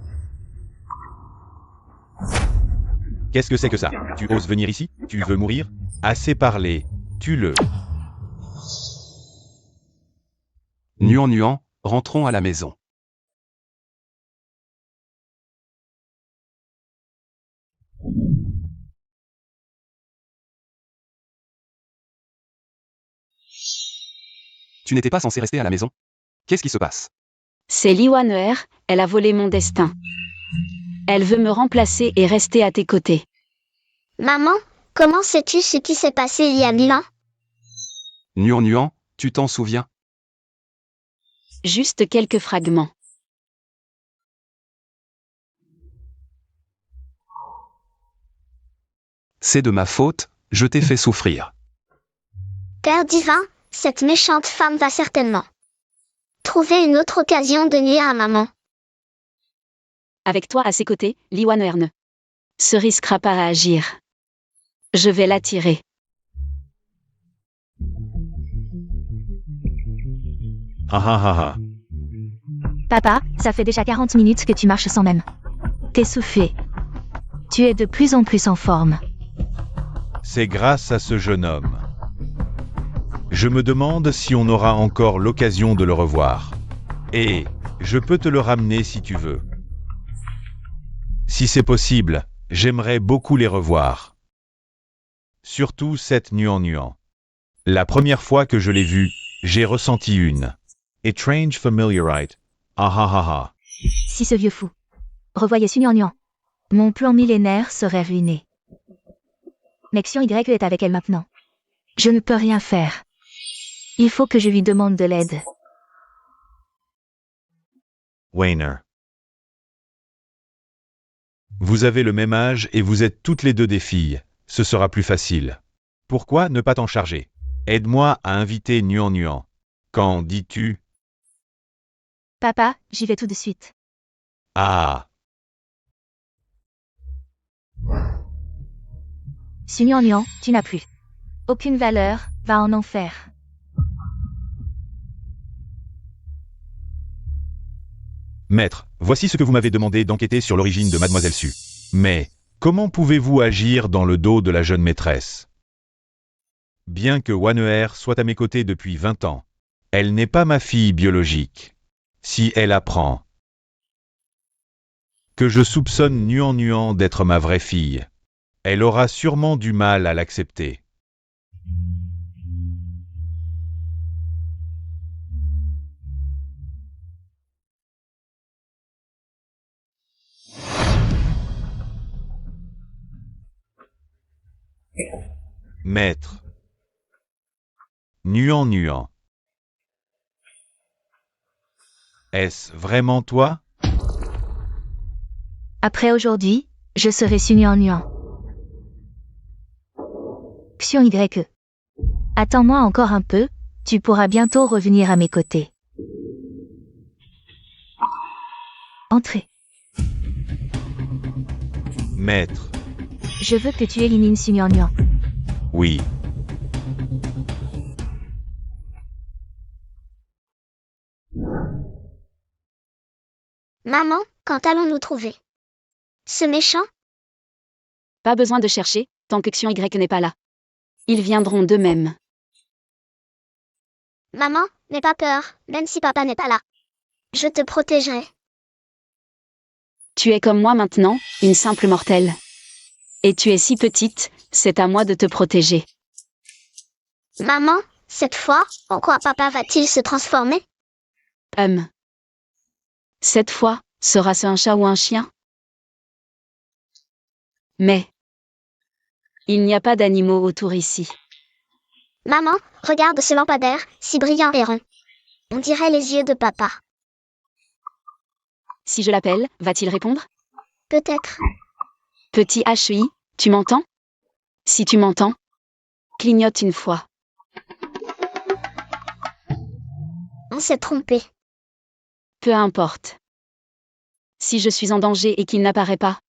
Qu'est-ce que c'est que ça? Tu oses venir ici? Tu veux mourir? Assez parlé. Tue-le. Nuan, rentrons à la maison. Tu n'étais pas censé rester à la maison? Qu'est-ce qui se passe? C'est Li Wan'er, elle a volé mon destin. Elle veut me remplacer et rester à tes côtés. Maman, comment sais-tu ce qui s'est passé il y a 1000 ans? Nuan, tu t'en souviens? Juste quelques fragments. C'est de ma faute, je t'ai fait souffrir. Père divin, cette méchante femme va certainement trouver une autre occasion de nuire à maman. Avec toi à ses côtés, Li Wan'er ne se risquera pas à agir. Je vais l'attirer. Ah ah ah ah. Papa, ça fait déjà 40 minutes que tu marches sans même t'essouffler. Tu es de plus en plus en forme. C'est grâce à ce jeune homme. Je me demande si on aura encore l'occasion de le revoir. Et je peux te le ramener si tu veux. Si c'est possible, j'aimerais beaucoup les revoir. Surtout cette Nuan. La première fois que je l'ai vu, J'ai ressenti une étrange familiarité. Ah ah ah ah. Si ce vieux fou revoyait Sugnanguan, mon plan millénaire serait ruiné. Nexion Y est avec elle maintenant. Je ne peux rien faire. Il faut que je lui demande de l'aide. Wainer. Vous avez le même âge et vous êtes toutes les deux des filles. Ce sera plus facile. Pourquoi ne pas t'en charger? Aide-moi à inviter Nuan Nuan. Quand dis-tu? Papa, j'y vais tout de suite. Ah. Sugnanguan, tu n'as plus aucune valeur, va en enfer. Maître, voici ce que vous m'avez demandé d'enquêter sur l'origine de Mademoiselle Su. Mais, comment pouvez-vous agir dans le dos de la jeune maîtresse? Bien que Waner soit à mes côtés depuis 20 ans, elle n'est pas ma fille biologique. Si elle apprend que je soupçonne Nuan Nuan d'être ma vraie fille, elle aura sûrement du mal à l'accepter. Maître. Nuan Nuan. Est-ce vraiment toi? Après aujourd'hui, je serai Sugnanguan. Xion Y. Attends-moi encore un peu, tu pourras bientôt revenir à mes côtés. Entrez. Maître. Je veux que tu élimines Sugnanguan. Oui. Maman, quand allons-nous trouver ce méchant? Pas besoin de chercher, tant que Xion Y n'est pas là. Ils viendront d'eux-mêmes. Maman, n'aie pas peur, même si papa n'est pas là. Je te protégerai. Tu es comme moi maintenant, une simple mortelle. Et tu es si petite, c'est à moi de te protéger. Maman, cette fois, en quoi papa va-t-il se transformer? Cette fois, sera-ce un chat ou un chien? Mais il n'y a pas d'animaux autour ici. Maman, regarde ce lampadaire, si brillant et rond. On dirait les yeux de papa. Si je l'appelle, va-t-il répondre? Peut-être. Petit HI, tu m'entends? Si tu m'entends, clignote une fois. On s'est trompé. Peu importe. Si je suis en danger et qu'il n'apparaît pas,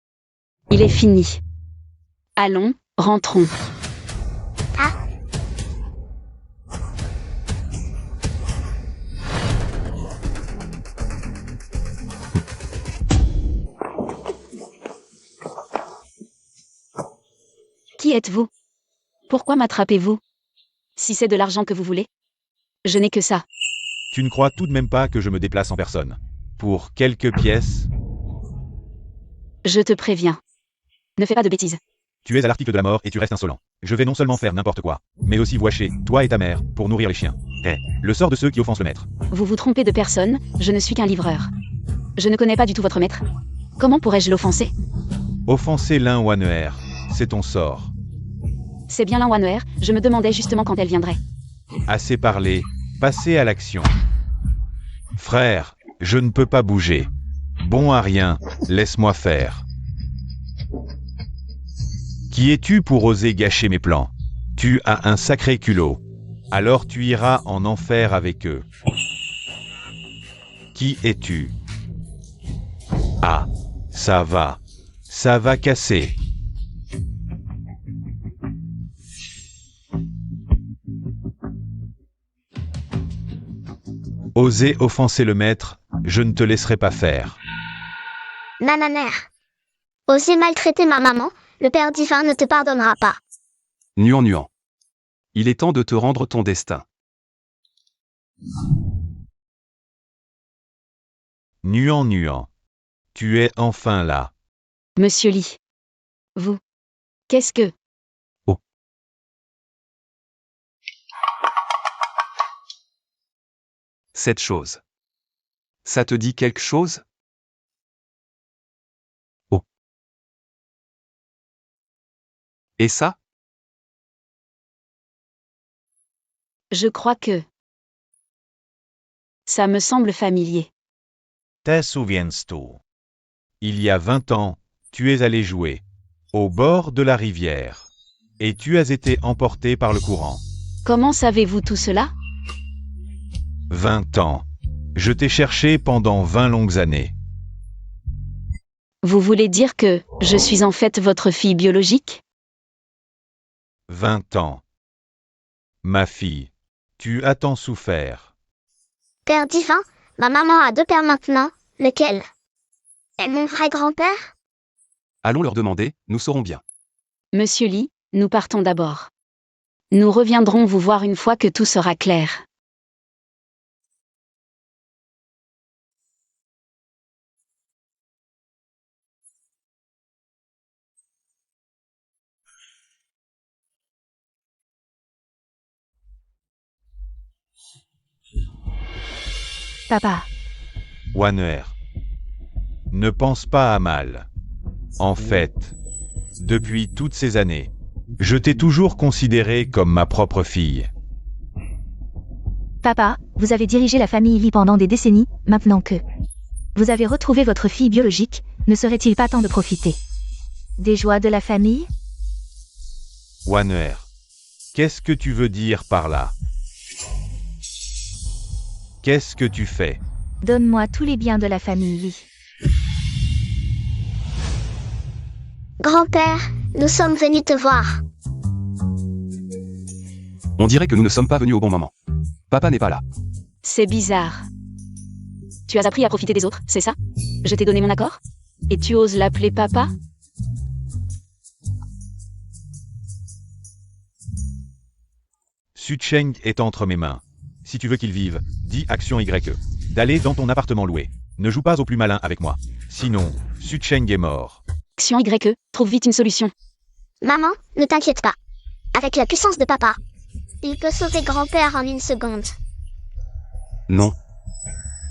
il est fini. Allons, rentrons. Ah, Qui êtes-vous? Pourquoi m'attrapez-vous? Si c'est de l'argent que vous voulez, je n'ai que ça. Tu ne crois tout de même pas que je me déplace en personne? Pour quelques pièces? Je te préviens. Ne fais pas de bêtises. Tu es à l'article de la mort et tu restes insolent. Je vais non seulement faire n'importe quoi, mais aussi voyager, toi et ta mère, pour nourrir les chiens. Le sort de ceux qui offensent le maître. Vous vous trompez de personne, je ne suis qu'un livreur. Je ne connais pas du tout votre maître. Comment pourrais-je l'offenser? Offenser l'un Waner, c'est ton sort. C'est bien l'Inwaner, je me demandais justement quand elle viendrait. Assez parlé, passez à l'action. Frère, je ne peux pas bouger. Bon à rien, laisse-moi faire. Qui es-tu pour oser gâcher mes plans? Tu as un sacré culot. Alors tu iras en enfer avec eux. Qui es-tu? Ah, ça va casser. Oser offenser le maître, je ne te laisserai pas faire. Nananer. Oser maltraiter ma maman, le Père divin ne te pardonnera pas. Nuan Nuan. Il est temps de te rendre ton destin. Nuan Nuan. Tu es enfin là. Monsieur Lee. Vous. Qu'est-ce que... Cette chose. Ça te dit quelque chose? Oh. Et ça? Je crois que... Ça me semble familier. Te souviens-tu? Il y a 20 ans, tu es allé jouer au bord de la rivière et tu as été emporté par le courant. Comment savez-vous tout cela? 20 ans. Je t'ai cherché pendant 20 longues années. Vous voulez dire que je suis en fait votre fille biologique? 20 ans. Ma fille, tu as tant souffert. Père divin, ma maman a 2 pères maintenant, lequel est mon vrai grand-père? Allons leur demander, nous saurons bien. Monsieur Lee, nous partons d'abord. Nous reviendrons vous voir une fois que tout sera clair. Papa, Wanner. Ne pense pas à mal. En fait, depuis toutes ces années, je t'ai toujours considéré comme ma propre fille. papa, vous avez dirigé la famille Lee pendant des décennies, maintenant que vous avez retrouvé votre fille biologique, ne serait-il pas temps de profiter des joies de la famille? Wanner. Qu'est-ce que tu veux dire par là? Qu'est-ce que tu fais? Donne-moi tous les biens de la famille Lee. Grand-père, nous sommes venus te voir. On dirait que nous ne sommes pas venus au bon moment. Papa n'est pas là. C'est bizarre. Tu as appris à profiter des autres, c'est ça? Je t'ai donné mon accord? Et tu oses l'appeler papa? Sucheng est entre mes mains. Si tu veux qu'il vive, dis action YE. D'aller dans ton appartement loué. Ne joue pas au plus malin avec moi. Sinon, Sucheng est mort. Action YE, trouve vite une solution. Maman, ne t'inquiète pas. Avec la puissance de papa, il peut sauver grand-père en 1 seconde. Non.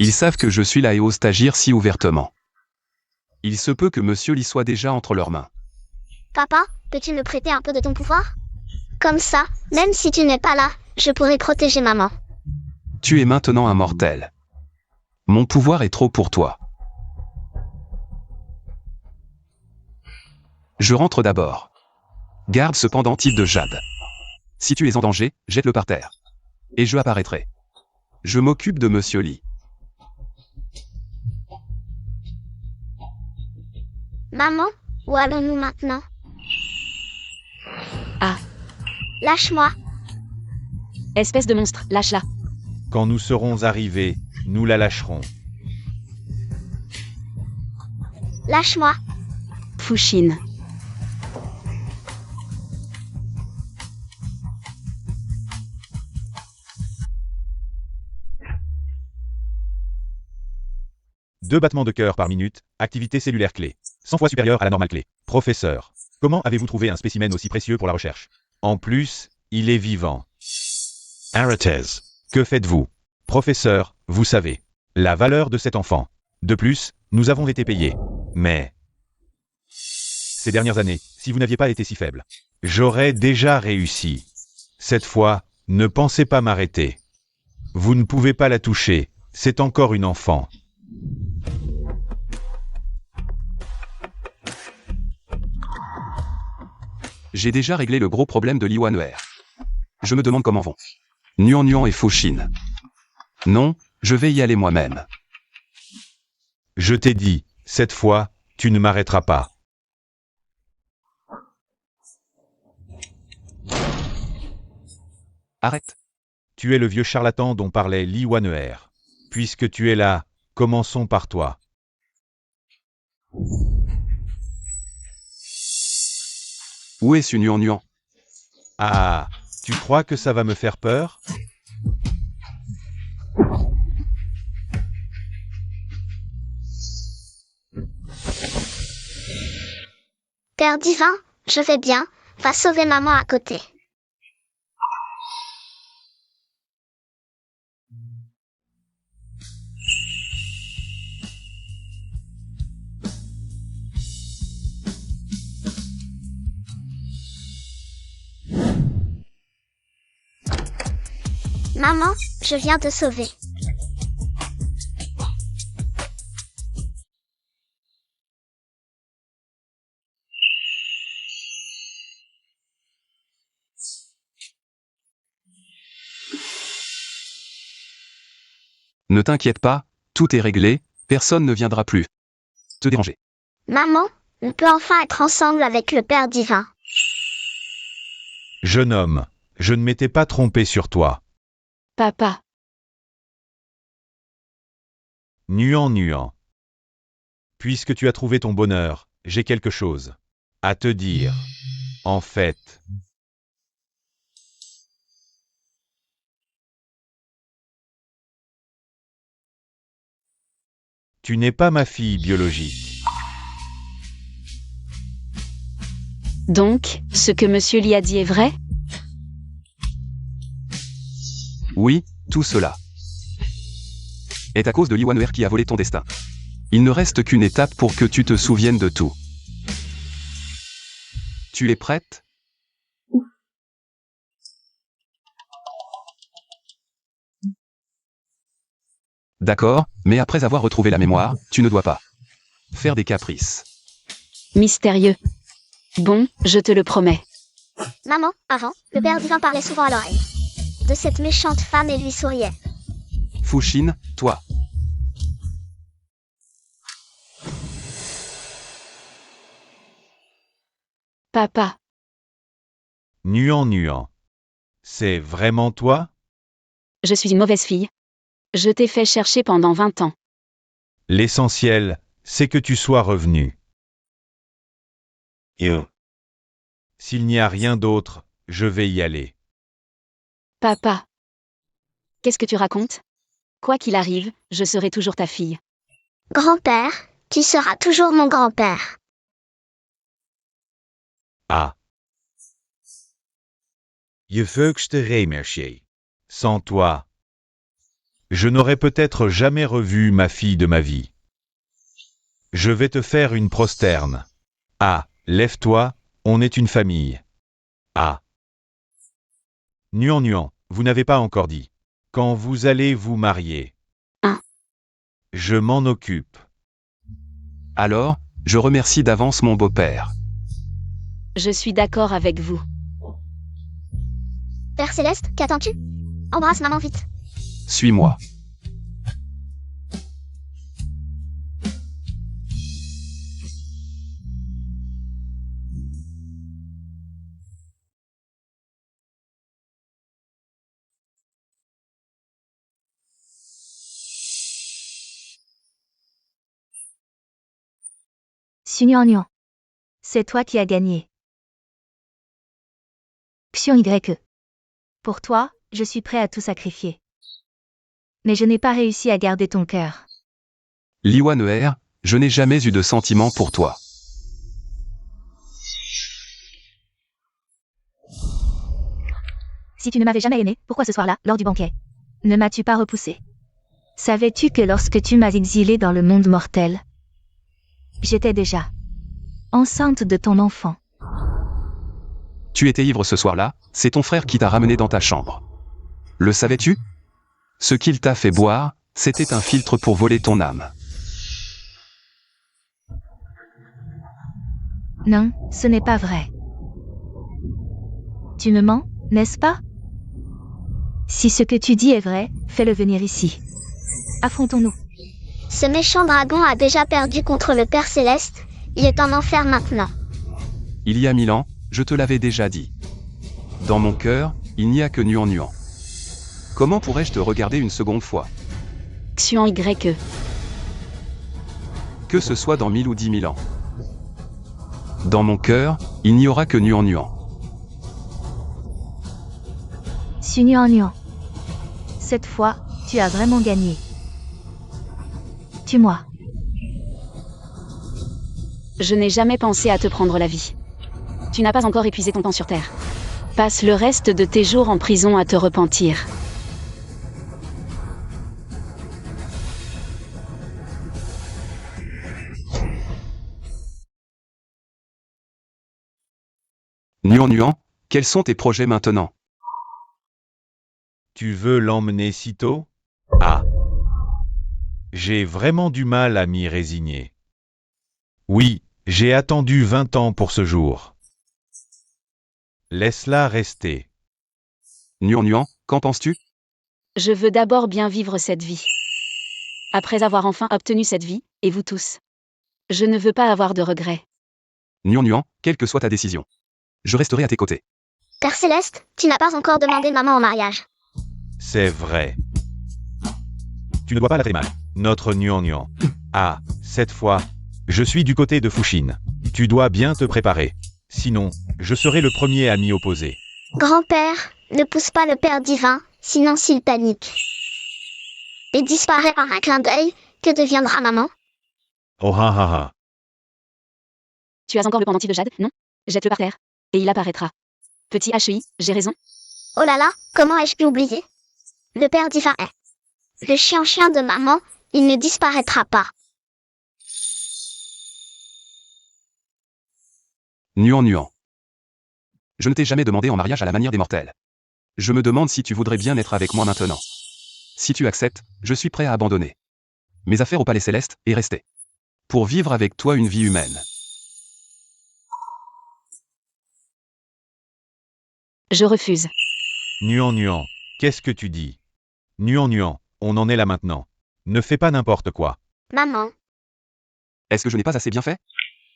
Ils savent que je suis là et osent agir si ouvertement. Il se peut que Monsieur Lee soit déjà entre leurs mains. Papa, peux-tu me prêter un peu de ton pouvoir? Comme ça, même si tu n'es pas là, je pourrai protéger maman. Tu es maintenant un mortel. Mon pouvoir est trop pour toi. Je rentre d'abord. Garde ce pendentif de jade. Si tu es en danger, jette-le par terre. Et je apparaîtrai. Je m'occupe de Monsieur Lee. Maman, où allons-nous maintenant? Ah, Lâche-moi. espèce de monstre, lâche-la. Quand nous serons arrivés, nous la lâcherons. Lâche-moi. Fushine. Deux battements de cœur par minute, activité cellulaire clé. 100 fois supérieure à la normale clé. Professeur, comment avez-vous trouvé un spécimen aussi précieux pour la recherche? En plus, il est vivant. Arates, que faites-vous? Professeur, vous savez la valeur de cet enfant. De plus, nous avons été payés. Mais ces dernières années, si vous n'aviez pas été si faible, j'aurais déjà réussi. Cette fois, ne pensez pas m'arrêter. Vous ne pouvez pas la toucher, c'est encore une enfant. J'ai déjà réglé le gros problème de Lee Wanner. Je me demande comment vont Nuan Nuan et Fushine. Non, je vais y aller moi-même. Je t'ai dit, cette fois, tu ne m'arrêteras pas. Arrête. Tu es le vieux charlatan dont parlait Lee Wanner. Puisque tu es là, commençons par toi. Où est ce Nuan Nuan? Ah, tu crois que ça va me faire peur? Père divin, je vais bien, va sauver maman à côté. Maman, je viens te sauver. Ne t'inquiète pas, tout est réglé, personne ne viendra plus te déranger. Maman, on peut enfin être ensemble avec le Père divin. Jeune homme, je ne m'étais pas trompé sur toi. Papa, Nuant. Puisque tu as trouvé ton bonheur, j'ai quelque chose à te dire. En fait, tu n'es pas ma fille biologique. donc, ce que monsieur Li a dit est vrai? Oui, tout cela est à cause de Liwanwer qui a volé ton destin. Il ne reste qu'une étape pour que tu te souviennes de tout. Tu es prête? D'accord, mais après avoir retrouvé la mémoire, tu ne dois pas faire des caprices. Mystérieux. Bon, je te le promets. Maman, avant, le Père divin parlait souvent à l'oreille de cette méchante femme et lui souriait. Fushine, toi. Papa, Nuant. C'est vraiment toi? je suis une mauvaise fille. Je t'ai fait chercher pendant 20 ans. L'essentiel, c'est que tu sois revenu. S'il n'y a rien d'autre, je vais y aller. Papa. Qu'est-ce que tu racontes? Quoi qu'il arrive, je serai toujours ta fille. Grand-père, tu seras toujours mon grand-père. Ah. Je veux te remercier. Sans toi, je n'aurais peut-être jamais revu ma fille de ma vie. Je vais te faire une prosterne. Ah, lève-toi, on est une famille. Ah. Nuant, vous n'avez pas encore dit. Quand vous allez vous marier. Hein? Je m'en occupe. Alors, je remercie d'avance mon beau-père. Je suis d'accord avec vous. Père Céleste, qu'attends-tu? Embrasse maman vite. Suis-moi. Sunuan. C'est toi qui as gagné. Xion Y. Pour toi, je suis prêt à tout sacrifier. Mais je n'ai pas réussi à garder ton cœur. Liwanwer, je n'ai jamais eu de sentiment pour toi. Si tu ne m'avais jamais aimé, pourquoi ce soir-là, lors du banquet, ne m'as-tu pas repoussé? Savais-tu que lorsque tu m'as exilé dans le monde mortel, j'étais déjà enceinte de ton enfant? Tu étais ivre ce soir-là, c'est ton frère qui t'a ramené dans ta chambre. Le savais-tu? Ce qu'il t'a fait boire, c'était un filtre pour voler ton âme. Non, ce n'est pas vrai. Tu me mens, n'est-ce pas? Si ce que tu dis est vrai, fais-le venir ici. Affrontons-nous. Ce méchant dragon a déjà perdu contre le Père Céleste, il est en enfer maintenant. Il y a 1000 ans, je te l'avais déjà dit. Dans mon cœur, il n'y a que Nuant. Comment pourrais-je te regarder une seconde fois? Xion Y. Que ce soit dans 1000 ou 10 000 ans. Dans mon cœur, il n'y aura que Nuant. Sunuan. Cette fois, tu as vraiment gagné. Tue-moi. Je n'ai jamais pensé à te prendre la vie. Tu n'as pas encore épuisé ton temps sur Terre. Passe le reste de tes jours en prison à te repentir. Nuant, quels sont tes projets maintenant? Tu veux l'emmener si tôt? Ah. J'ai vraiment du mal à m'y résigner. Oui, j'ai attendu 20 ans pour ce jour. Laisse-la rester. Nuan, qu'en penses-tu? Je veux d'abord bien vivre cette vie. Après avoir enfin obtenu cette vie, et vous tous. Je ne veux pas avoir de regrets. Nuan, quelle que soit ta décision. Je resterai à tes côtés. Père Céleste, tu n'as pas encore demandé maman en mariage. C'est vrai. Tu ne dois pas la très mal, notre Nuan. Ah, cette fois, je suis du côté de Fushine. Tu dois bien te préparer. Sinon, je serai le premier à m'y opposer. Grand-père, ne pousse pas le Père divin, sinon s'il panique. Et disparaît en un clin d'œil, que deviendra maman? Oh ha ha ha. Tu as encore le pendentif de jade, non? Jette-le par terre. Et il apparaîtra. Petit HI, j'ai raison? Oh là là, comment ai-je pu oublier? Le Père divin est le chien de maman, il ne disparaîtra pas. Nuan. Je ne t'ai jamais demandé en mariage à la manière des mortels. Je me demande si tu voudrais bien être avec moi maintenant. Si tu acceptes, je suis prêt à abandonner mes affaires au palais céleste et rester pour vivre avec toi une vie humaine. Je refuse. Nuan, qu'est-ce que tu dis? Nuan, on en est là maintenant. Ne fais pas n'importe quoi. Maman, Est-ce que je n'ai pas assez bien fait?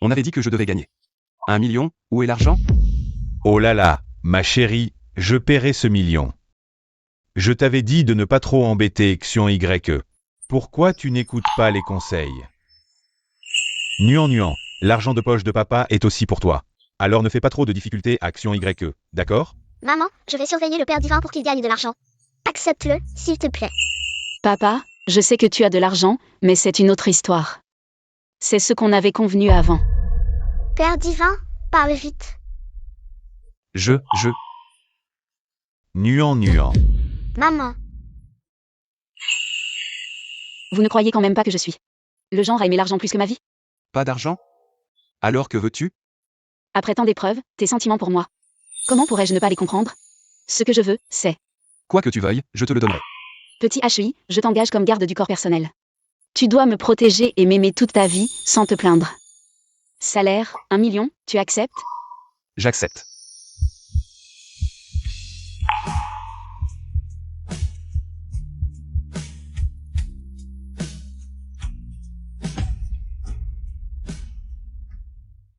On avait dit que je devais gagner 1 million, où est l'argent? Oh là là, ma chérie, je paierai ce million. Je t'avais dit de ne pas trop embêter Xion YE. Pourquoi tu n'écoutes pas les conseils? Nuan, l'argent de poche de papa est aussi pour toi. Alors ne fais pas trop de difficultés à Xion YE, d'accord? maman, je vais surveiller le Père divin pour qu'il gagne de l'argent. Accepte-le, s'il te plaît. Papa, je sais que tu as de l'argent, mais c'est une autre histoire. C'est ce qu'on avait convenu avant. Père divin, parle vite. Nuan. Maman, Vous ne croyez quand même pas que je suis le genre à aimer l'argent plus que ma vie? Pas d'argent? Alors que veux-tu? Après tant d'épreuves, tes sentiments pour moi. Comment pourrais-je ne pas les comprendre? Ce que je veux, c'est... Quoi que tu veuilles, je te le donnerai. Petit HI, je t'engage comme garde du corps personnel. Tu dois me protéger et m'aimer toute ta vie, sans te plaindre. Salaire, 1 million, tu acceptes? J'accepte.